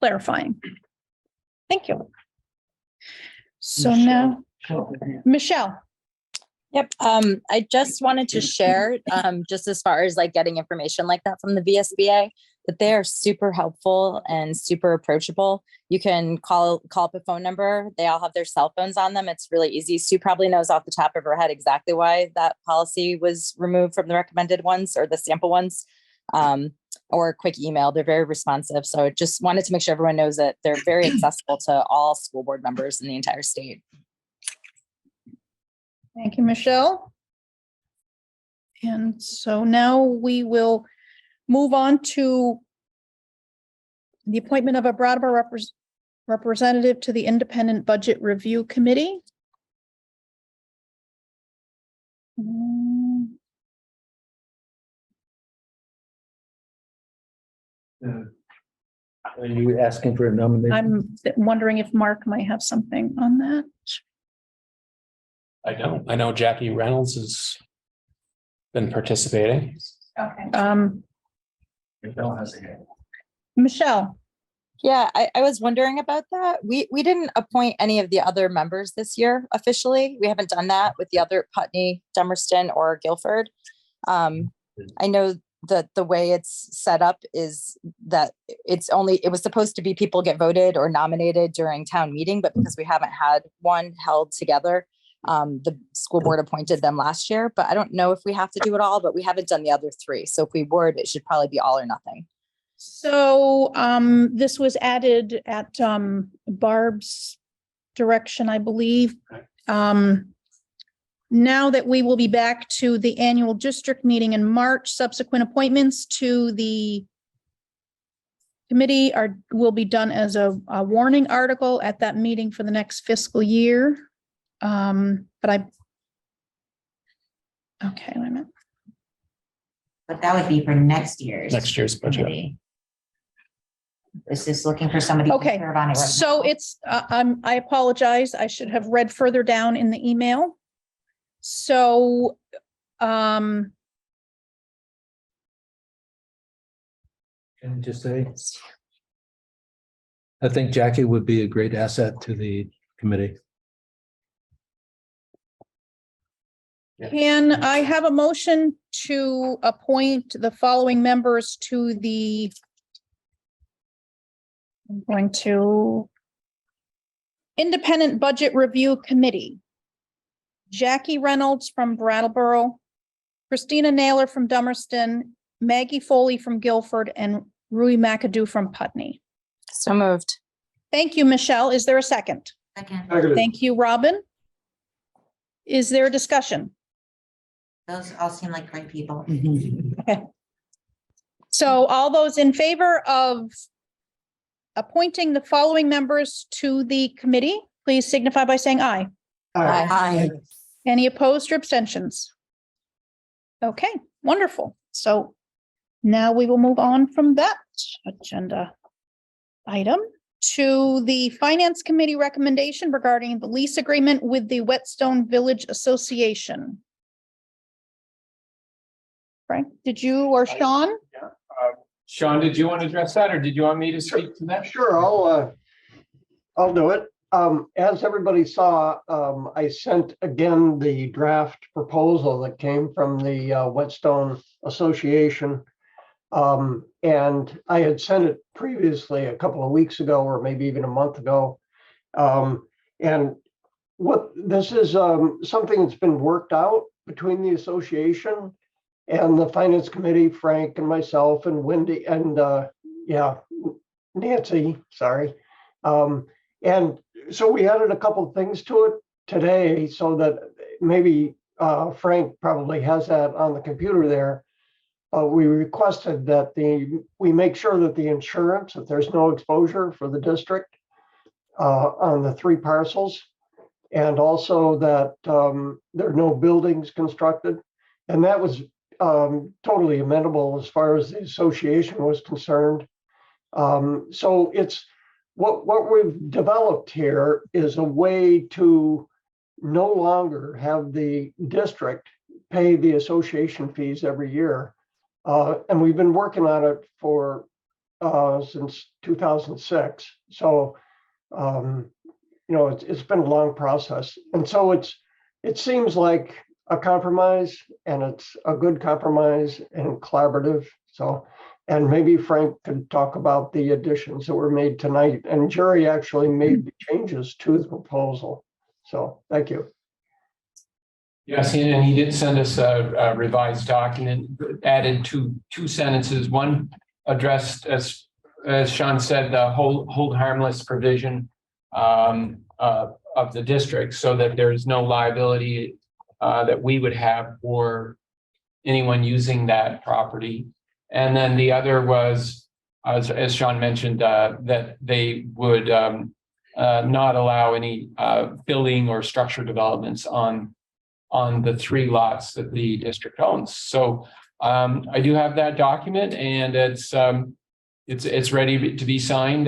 clarifying. Thank you. So now, Michelle. Yep. I just wanted to share, just as far as like getting information like that from the VSBA, that they are super helpful and super approachable. You can call up a phone number. They all have their cell phones on them. It's really easy. Sue probably knows off the top of her head exactly why that policy was removed from the recommended ones or the sample ones, or a quick email. They're very responsive. So just wanted to make sure everyone knows that they're very accessible to all school board members in the entire state. Thank you, Michelle. And so now we will move on to the appointment of a Brattleboro representative to the Independent Budget Review Committee. Are you asking for a nomination? I'm wondering if Mark might have something on that. I don't. I know Jackie Reynolds has been participating. Okay. Michelle. Yeah, I was wondering about that. We didn't appoint any of the other members this year officially. We haven't done that with the other Putney, Dummerston, or Guilford. I know that the way it's set up is that it was supposed to be people get voted or nominated during town meeting, but because we haven't had one held together, the school board appointed them last year, but I don't know if we have to do it all, but we haven't done the other three. So if we would, it should probably be all or nothing. So this was added at Barb's direction, I believe. Now that we will be back to the annual district meeting in March, subsequent appointments to the committee will be done as a warning article at that meeting for the next fiscal year. Okay, wait a minute. But that would be for next year's budget. committee. Is this looking for somebody to Okay, serve on it right so now? it's, I apologize. I should have read further down in the email. So, Can I just say? I think Jackie would be a great asset to the committee. can I have a motion to appoint the following members to the I'm going to Independent Budget Review Committee. Jackie Reynolds from Brattleboro, Christina Naylor from Dummerston, Maggie Foley from Guilford, and Rui McAdoo from Putney. So moved. Thank you, Michelle. Is there a second? Second. Thank you, Robin. Is there a discussion? Those all seem like great people. Okay. So all those in favor of appointing the following members to the committee, please signify by saying aye. Aye. Any opposed or abstentions? Okay, wonderful. So now we will move on from that agenda item. to the Finance Committee recommendation regarding the lease agreement with the Whetstone Village Association. Frank, did you or Sean? Sean, did you want to address that or did you want me to speak to that? Sure, I'll do it. As everybody saw, I sent again the draft proposal that came from the Whetstone Association. And I had sent it previously a couple of weeks ago, or maybe even a month ago. And what this is something that's been worked out between the association and the Finance Committee, Frank and myself and Wendy and Nancy, sorry. And so we added a couple of things to it today so that maybe Frank probably has that on the computer there. We requested that we make sure that the insurance, that there's no exposure for the district on the 3 parcels, and also that there are no buildings constructed. And that was totally amenable as far as the association was concerned. So it's what we've developed here is a way to no longer have the district pay the association fees every year. And we've been working on it for since 2006. So, it's been a long process. And so it seems like a compromise, and it's a good compromise and collaborative. So, and maybe Frank could talk about the additions that were made tonight. And Jerry actually made the changes to the proposal. So thank you. Yes, and he did send us a revised document, added two sentences. One addressed, as Sean said, the hold harmless provision of the district, so that there is no liability that we would have for anyone using that property. And then the other was, as Sean mentioned, that they would not allow any building or structure developments on the 3 lots that the district owns. So I do have that document, and it's ready to be signed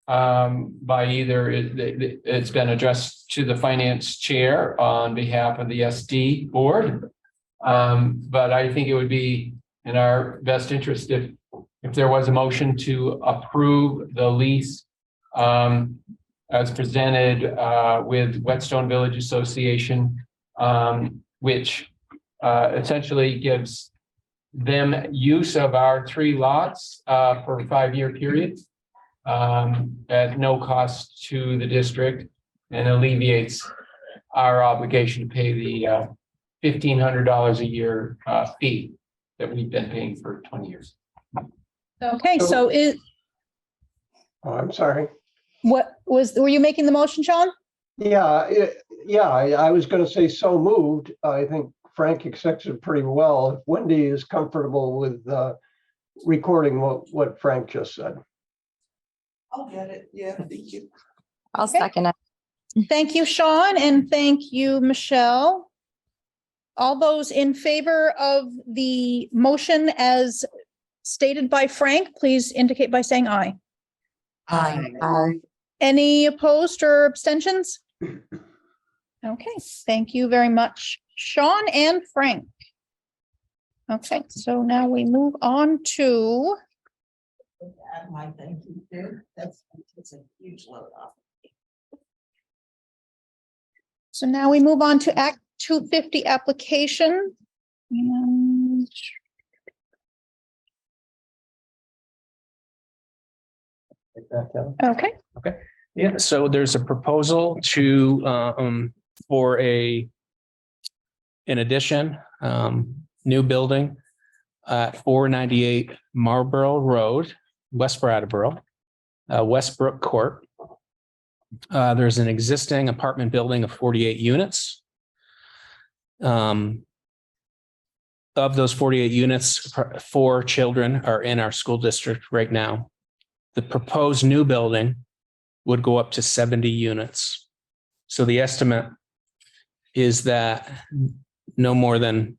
by either it's been addressed to the finance chair on behalf of the SD board. But I think it would be in our best interest if there was a motion to approve the lease as presented with Whetstone Village Association, which essentially gives them use of our 3 lots for a 5-year period at no cost to the district, and alleviates our obligation to pay the $1,500 a year fee that we've been paying for 20 years. Okay, so I'm sorry. Were you making the motion, Sean? Yeah, I was going to say so moved. I think Frank accepts it pretty well. If Wendy is comfortable with recording what Frank just said. I'll get it. Yeah, thank you. I'll second it. Thank you, Sean, and thank you, Michelle. All those in favor of the motion as stated by Frank, please indicate by saying aye. Aye. Any opposed or abstentions? Okay, thank you very much, Sean and Frank. Okay, so now we move on to. Add my thank you too. That's a huge load off. So now we move on to Act 250 application. And okay. Okay. Yeah. So there's a proposal for an addition, new building at 498 Marlborough Road, West Brattleboro, Westbrook Court. There's an existing apartment building of 48 units. Of those 48 units, 4 children are in our school district right now. The proposed new building would go up to 70 units. So the estimate is that no more than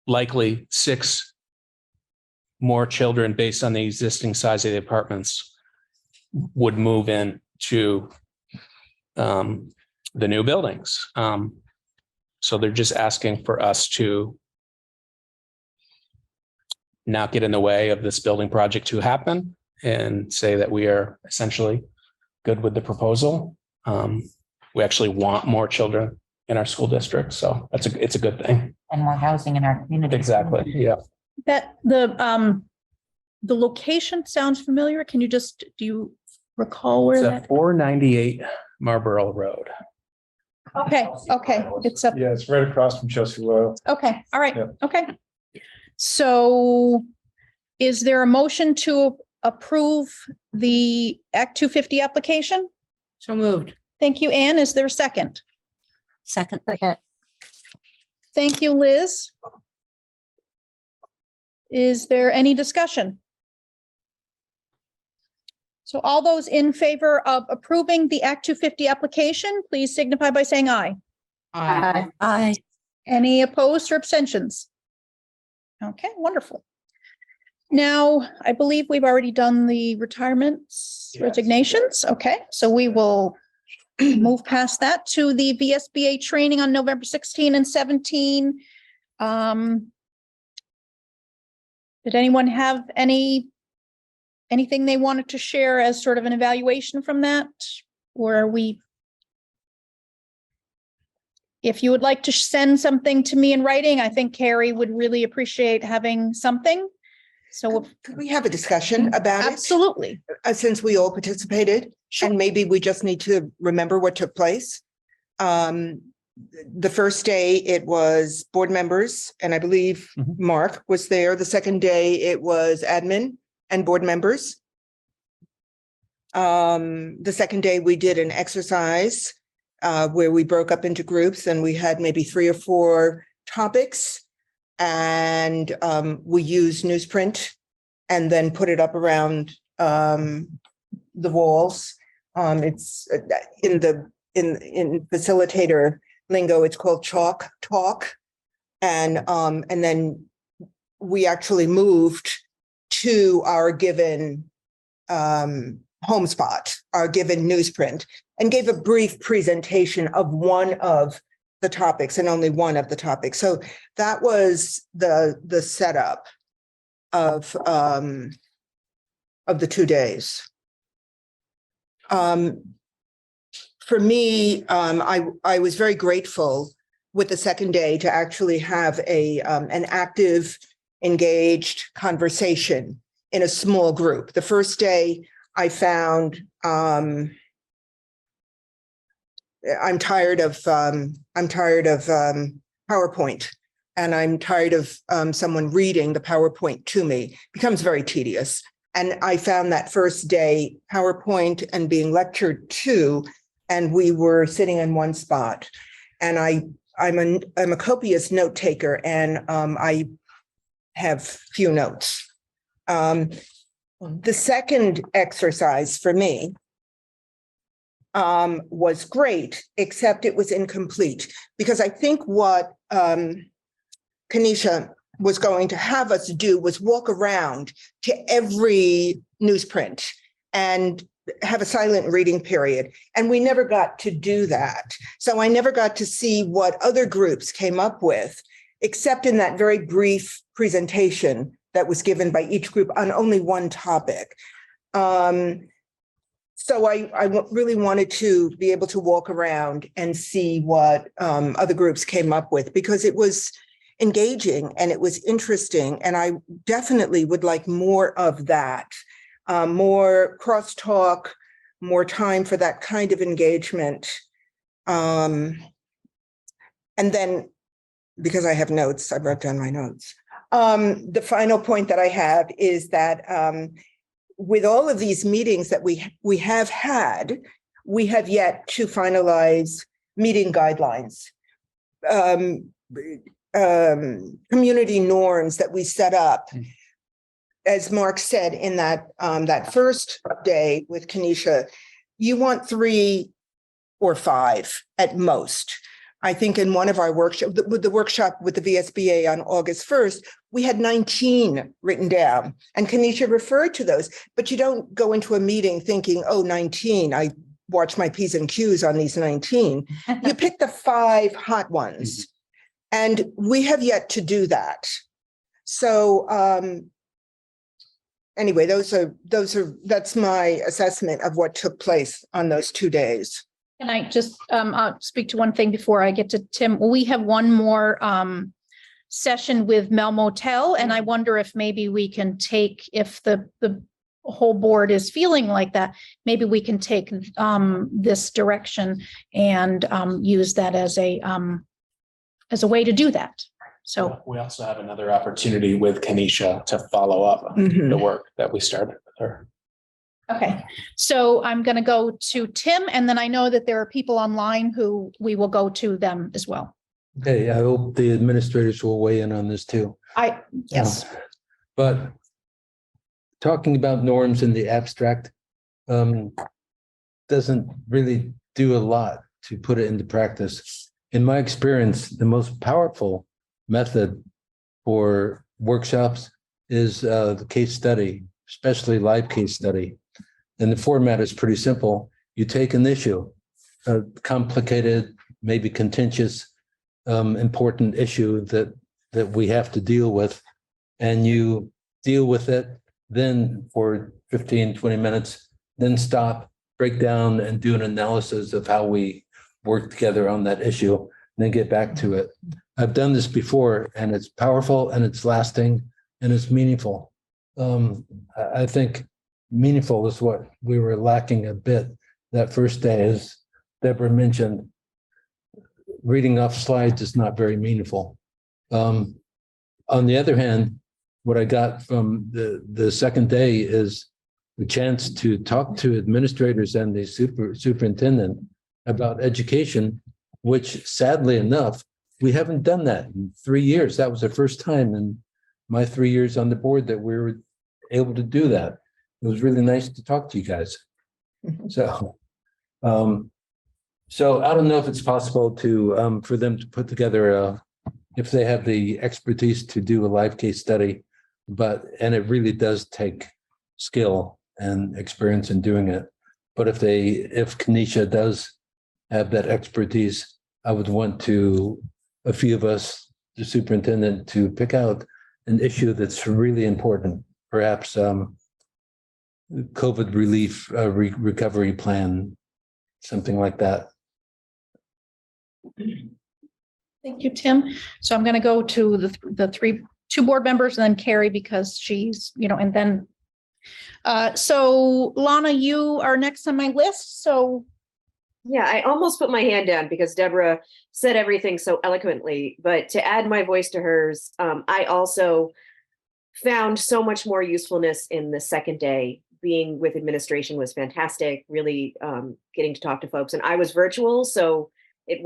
likely 6 more children based on the existing size of the apartments would move in to the new buildings. So they're just asking for us to not get in the way of this building project to happen and say that we are essentially good with the proposal. We actually want more children in our school district, so it's a good thing. And more housing in our community. Exactly, yeah. That the location sounds familiar. Can you do you recall where It's that? at 498 Marlborough Road. Okay, it's up. Yeah, it's right across from Chelsea Royal. Okay, all right, Yeah. okay. So is there a motion to approve the Act 250 application? So moved. Thank you, Anne. Is there a second? Second. Thank you, Liz. Is there any discussion? So all those in favor of approving the Act 250 application, please signify by saying aye. Aye. Aye. Any opposed or abstentions? Okay, wonderful. Now, I believe we've already done the retirements, resignations. Okay, so we will move past that to the VSBA training on November 16 and 17. Did anyone have anything they wanted to share as sort of an evaluation from that? Or are we? If you would like to send something to me in writing, I think Carrie would really appreciate having something. So Could we have a discussion about it? Absolutely. Since we all participated, and maybe we just need to remember what took place. The first day it was board members, and I believe Mark was there. The second day it was admin and board members. The second day we did an exercise where we broke up into groups and we had maybe 3 or 4 topics, and we used newsprint and then put it up around the walls. It's in facilitator lingo, it's called chalk talk. And then we actually moved to our given home spot, our given newsprint, and gave a brief presentation of one of the topics and only one of the topics. So that was the setup of the 2 days. For me, I was very grateful with the second day to actually have an active, engaged conversation in a small group. The first day I found I'm tired of PowerPoint, and I'm tired of someone reading the PowerPoint to me. It becomes very tedious. And I found that first day PowerPoint and being lectured to, and we were sitting in one spot. And I'm a copious note taker, and I have few notes. The second exercise for me was great, except it was incomplete, because I think what Kanisha was going to have us do was walk around to every newsprint and have a silent reading period. And we never got to do that. So I never got to see what other groups came up with, except in that very brief presentation that was given by each group on only one topic. So I really wanted to be able to walk around and see what other groups came up with, because it was engaging and it was interesting. And I definitely would like more of that, more crosstalk, more time for that kind of engagement. And then, because I have notes, I wrote down my notes. The final point that I have is that with all of these meetings that we have had, we have yet to finalize meeting guidelines, community norms that we set up. As Mark said in that first day with Kanisha, you want 3 or 5 at most. I think in one of our workshops, with the workshop with the VSBA on August 1st, we had 19 written down, and Kanisha referred to those, but you don't go into a meeting thinking, oh, 19, I watch my P's and Q's on these 19. You pick the 5 hot ones, and we have yet to do that. So anyway, that's my assessment of what took place on those 2 days. Can I just speak to one thing before I get to Tim? We have one more session with Mel Motel, and I wonder if maybe we can take, if the whole board is feeling like that, maybe we can take this direction and use that as a way to do that. So we also have another opportunity with Kanisha to follow up the work that we started with her. okay, so I'm going to go to Tim, and then I know that there are people online who we will go to them as well. Okay, I hope the administrators will weigh in on this too. Yes. But talking about norms in the abstract doesn't really do a lot to put it into practice. In my experience, the most powerful method for workshops is the case study, especially live case study. And the format is pretty simple. You take an issue, a complicated, maybe contentious, important issue that we have to deal with, and you deal with it then for 15, 20 minutes, then stop, break down, and do an analysis of how we work together on that issue, and then get back to it. I've done this before, and it's powerful, and it's lasting, and it's meaningful. I think meaningful is what we were lacking a bit that first day. As Deborah mentioned, reading off slides is not very meaningful. On the other hand, what I got from the second day is the chance to talk to administrators and the superintendent about education, which sadly enough, we haven't done that in 3 years. That was the first time in my 3 years on the board that we were able to do that. It was really nice to talk to you guys. So I don't know if it's possible to for them to put together if they have the expertise to do a live case study, and it really does take skill and experience in doing it. But if Kanisha does have that expertise, I would want a few of us, the superintendent, to pick out an issue that's really important, perhaps COVID relief recovery plan, something like that. Thank you, Tim. So I'm going to go to the two board members and then Carrie, because she's, and then so Lana, you are next on my list. So yeah, I almost put my hand down because Deborah said everything so eloquently, but to add my voice to hers, I also found so much more usefulness in the second day. Being with administration was fantastic, really getting to talk to folks. And I was virtual, so it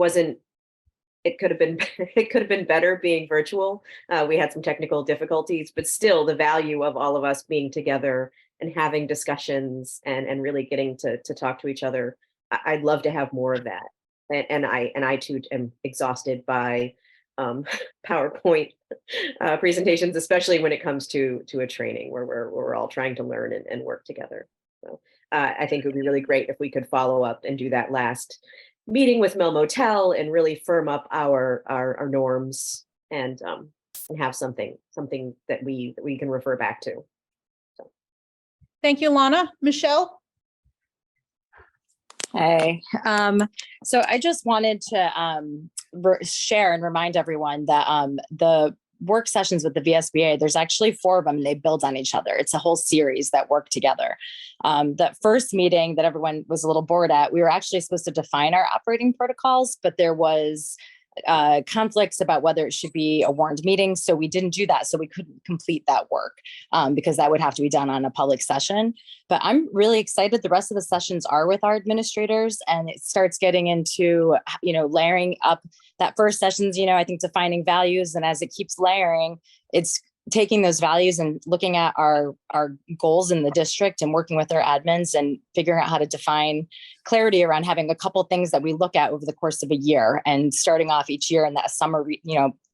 could have been better being virtual. We had some technical difficulties, but still the value of all of us being together and having discussions and really getting to talk to each other. I'd love to have more of that. And I too am exhausted by PowerPoint presentations, especially when it comes to a training where we're all trying to learn and work together. So I think it would be really great if we could follow up and do that last meeting with Mel Motel and really firm up our norms and have something that we can refer back to. So. Thank you, Lana. Michelle? Hey, so I just wanted to share and remind everyone that the work sessions with the VSBA, there's actually 4 of them and they build on each other. It's a whole series that work together. That first meeting that everyone was a little bored at, we were actually supposed to define our operating protocols, but there was conflicts about whether it should be a warned meeting. So we didn't do that. So we couldn't complete that work because that would have to be done on a public session. But I'm really excited. The rest of the sessions are with our administrators, and it starts getting into, layering up. That first session's, I think defining values. And as it keeps layering, it's taking those values and looking at our goals in the district and working with our admins and figuring out how to define clarity around having a couple things that we look at over the course of a year, and starting off each year in that summer,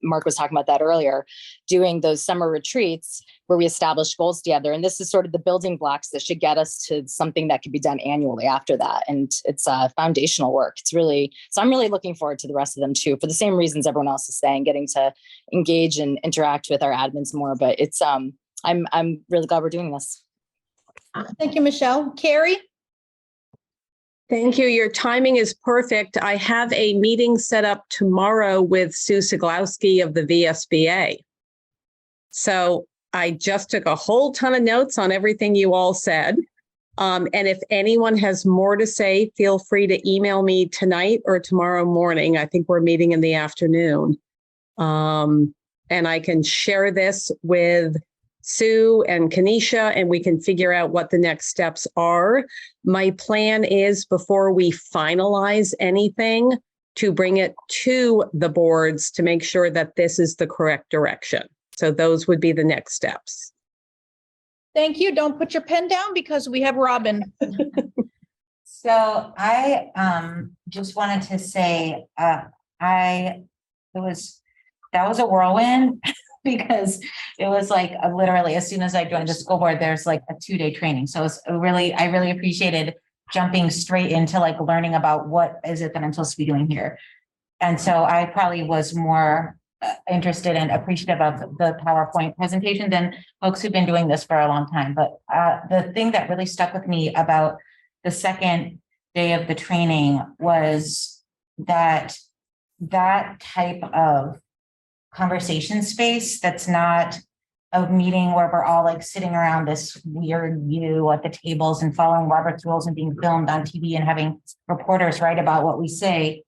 Mark was talking about that earlier, doing those summer retreats where we establish goals together. And this is sort of the building blocks that should get us to something that could be done annually after that. And it's foundational work. So I'm really looking forward to the rest of them too, for the same reasons everyone else is saying, getting to engage and interact with our admins more. But it's, I'm really glad we're doing this. Thank you, Michelle. Carrie? Thank you. Your timing is perfect. I have a meeting set up tomorrow with Sue Siglowski of the VSBA. So I just took a whole ton of notes on everything you all said. And if anyone has more to say, feel free to email me tonight or tomorrow morning. I think we're meeting in the afternoon. And I can share this with Sue and Kanisha, and we can figure out what the next steps are. My plan is, before we finalize anything, to bring it to the boards to make sure that this is the correct direction. So those would be the next steps. Thank you. Don't put your pen down because we have Robin. So I just wanted to say that was a whirlwind because it was like literally as soon as I joined the school board, there's like a 2-day training. So it's I really appreciated jumping straight into like learning about what is it that I'm supposed to be doing here. And so I probably was more interested and appreciative of the PowerPoint presentation than folks who've been doing this for a long time. But the thing that really stuck with me about the second day of the training was that type of conversation space that's not a meeting where we're all like sitting around this weird view at the tables and following Robert's rules and being filmed on TV and having reporters write about what we say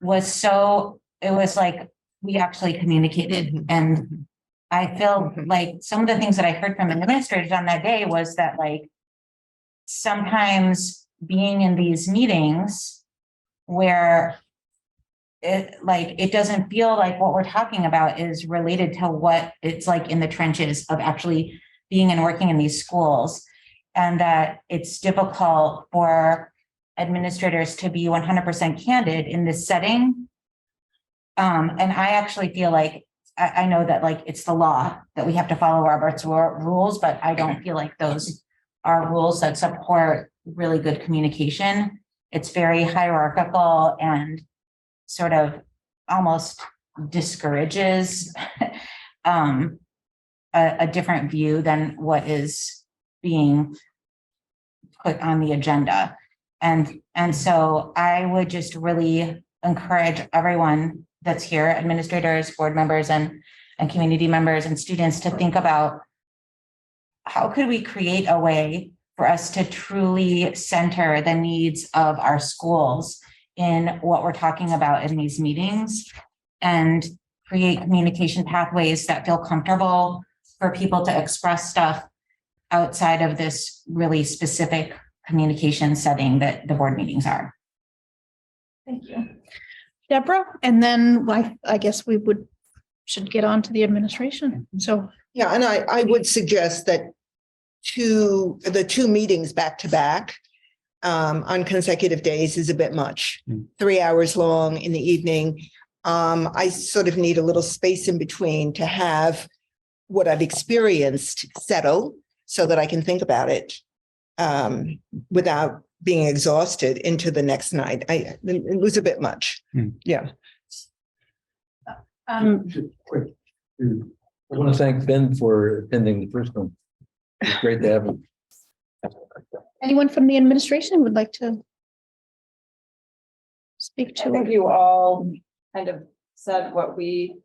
it was like we actually communicated. And I feel like some of the things that I heard from administrators on that day was that like sometimes being in these meetings where it doesn't feel like what we're talking about is related to what it's like in the trenches of actually being and working in these schools, and that it's difficult for administrators to be 100% candid in this setting. And I actually feel like I know that like it's the law that we have to follow Robert's rules, but I don't feel like those are rules that support really good communication. It's very hierarchical and sort of almost discourages a different view than what is being put on the agenda. And so I would just really encourage everyone that's here, administrators, board members, and community members and students, to think about how could we create a way for us to truly center the needs of our schools in what we're talking about in these meetings, and create communication pathways that feel comfortable for people to express stuff outside of this really specific communication setting that the board meetings are. Thank you. Deborah, and then I guess we should get on to the administration. So yeah, and I would suggest that the two meetings back to back on consecutive days is a bit much. 3 hours long in the evening. I sort of need a little space in between to have what I've experienced settle so that I can think about it without being exhausted into the next night. It was a bit much. Yeah. I want to thank Ben for attending the first one. It's great to have him. anyone from the administration would like to speak to? I think you all kind of said what we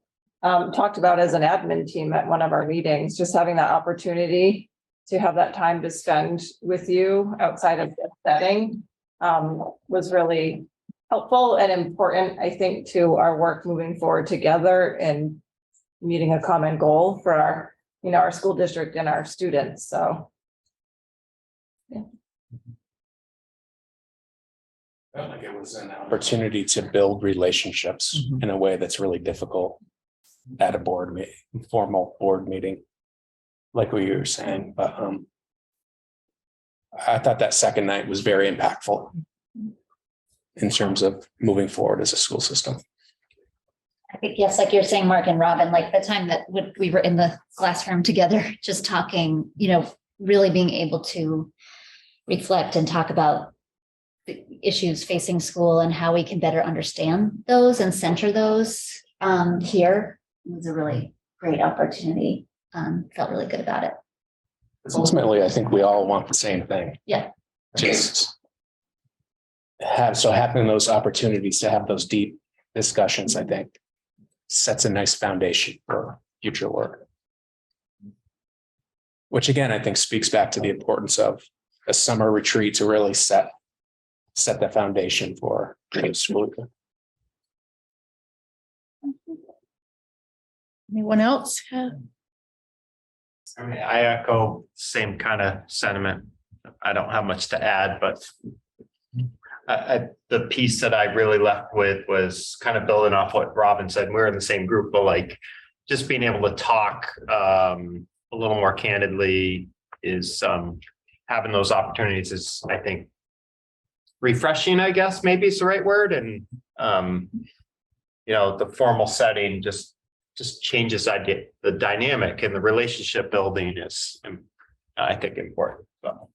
talked about as an admin team at one of our meetings, just having that opportunity to have that time to spend with you outside of the setting was really helpful and important, I think, to our work moving forward together and meeting a common goal for our, our school district and our students. So, yeah. I felt like it was an opportunity to build relationships in a way that's really difficult at a board meeting, formal board meeting, like we were saying, but I thought that second night was very impactful in terms of moving forward as a school system. I think, yes, like you're saying, Mark and Robin, like the time that we were in the classroom together, just talking, really being able to reflect and talk about the issues facing school and how we can better understand those and center those here was a really great opportunity. Felt really good about it. Ultimately, I think we all want the same thing. Yeah. Just having those opportunities to have those deep discussions, I think, sets a nice foundation for future work. Which again, I think speaks back to the importance of a summer retreat to really set the foundation for the school year. Anyone else? I mean, I echo same kind of sentiment. I don't have much to add, but the piece that I really left with was kind of building off what Robin said. We're in the same group, but like just being able to talk a little more candidly is having those opportunities is, I think, refreshing, I guess maybe is the right word. And the formal setting just changes the dynamic, and the relationship building is, I think, important. So.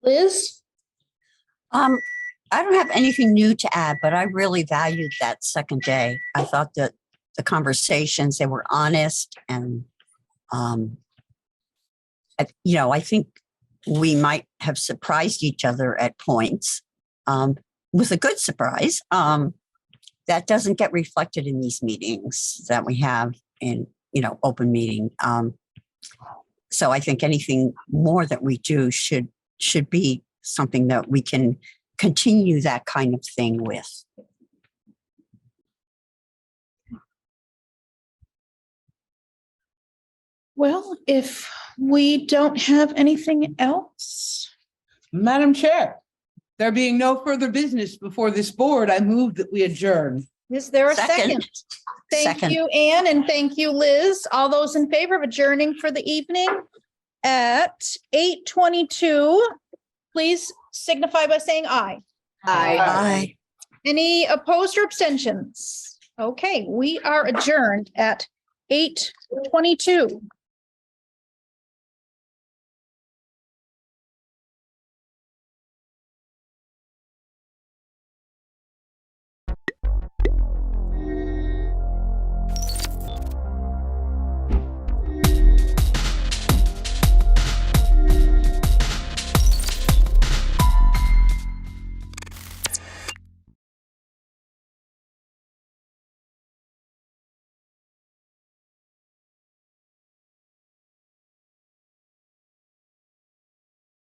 Liz? I don't have anything new to add, but I really valued that second day. I thought that the conversations, they were honest, and I think we might have surprised each other at points. Was a good surprise. That doesn't get reflected in these meetings that we have in, open meeting. So I think anything more that we do should be something that we can continue that kind of thing with. Well, if we don't have anything else. Madam Chair, there being no further business before this board, I move that we adjourn. Is there a second? Thank you, Anne, and thank you, Liz. All those in favor of adjourning for the evening at 8:22, please signify by saying aye. Aye. Any opposed or abstentions? Okay, we are adjourned at 8:22.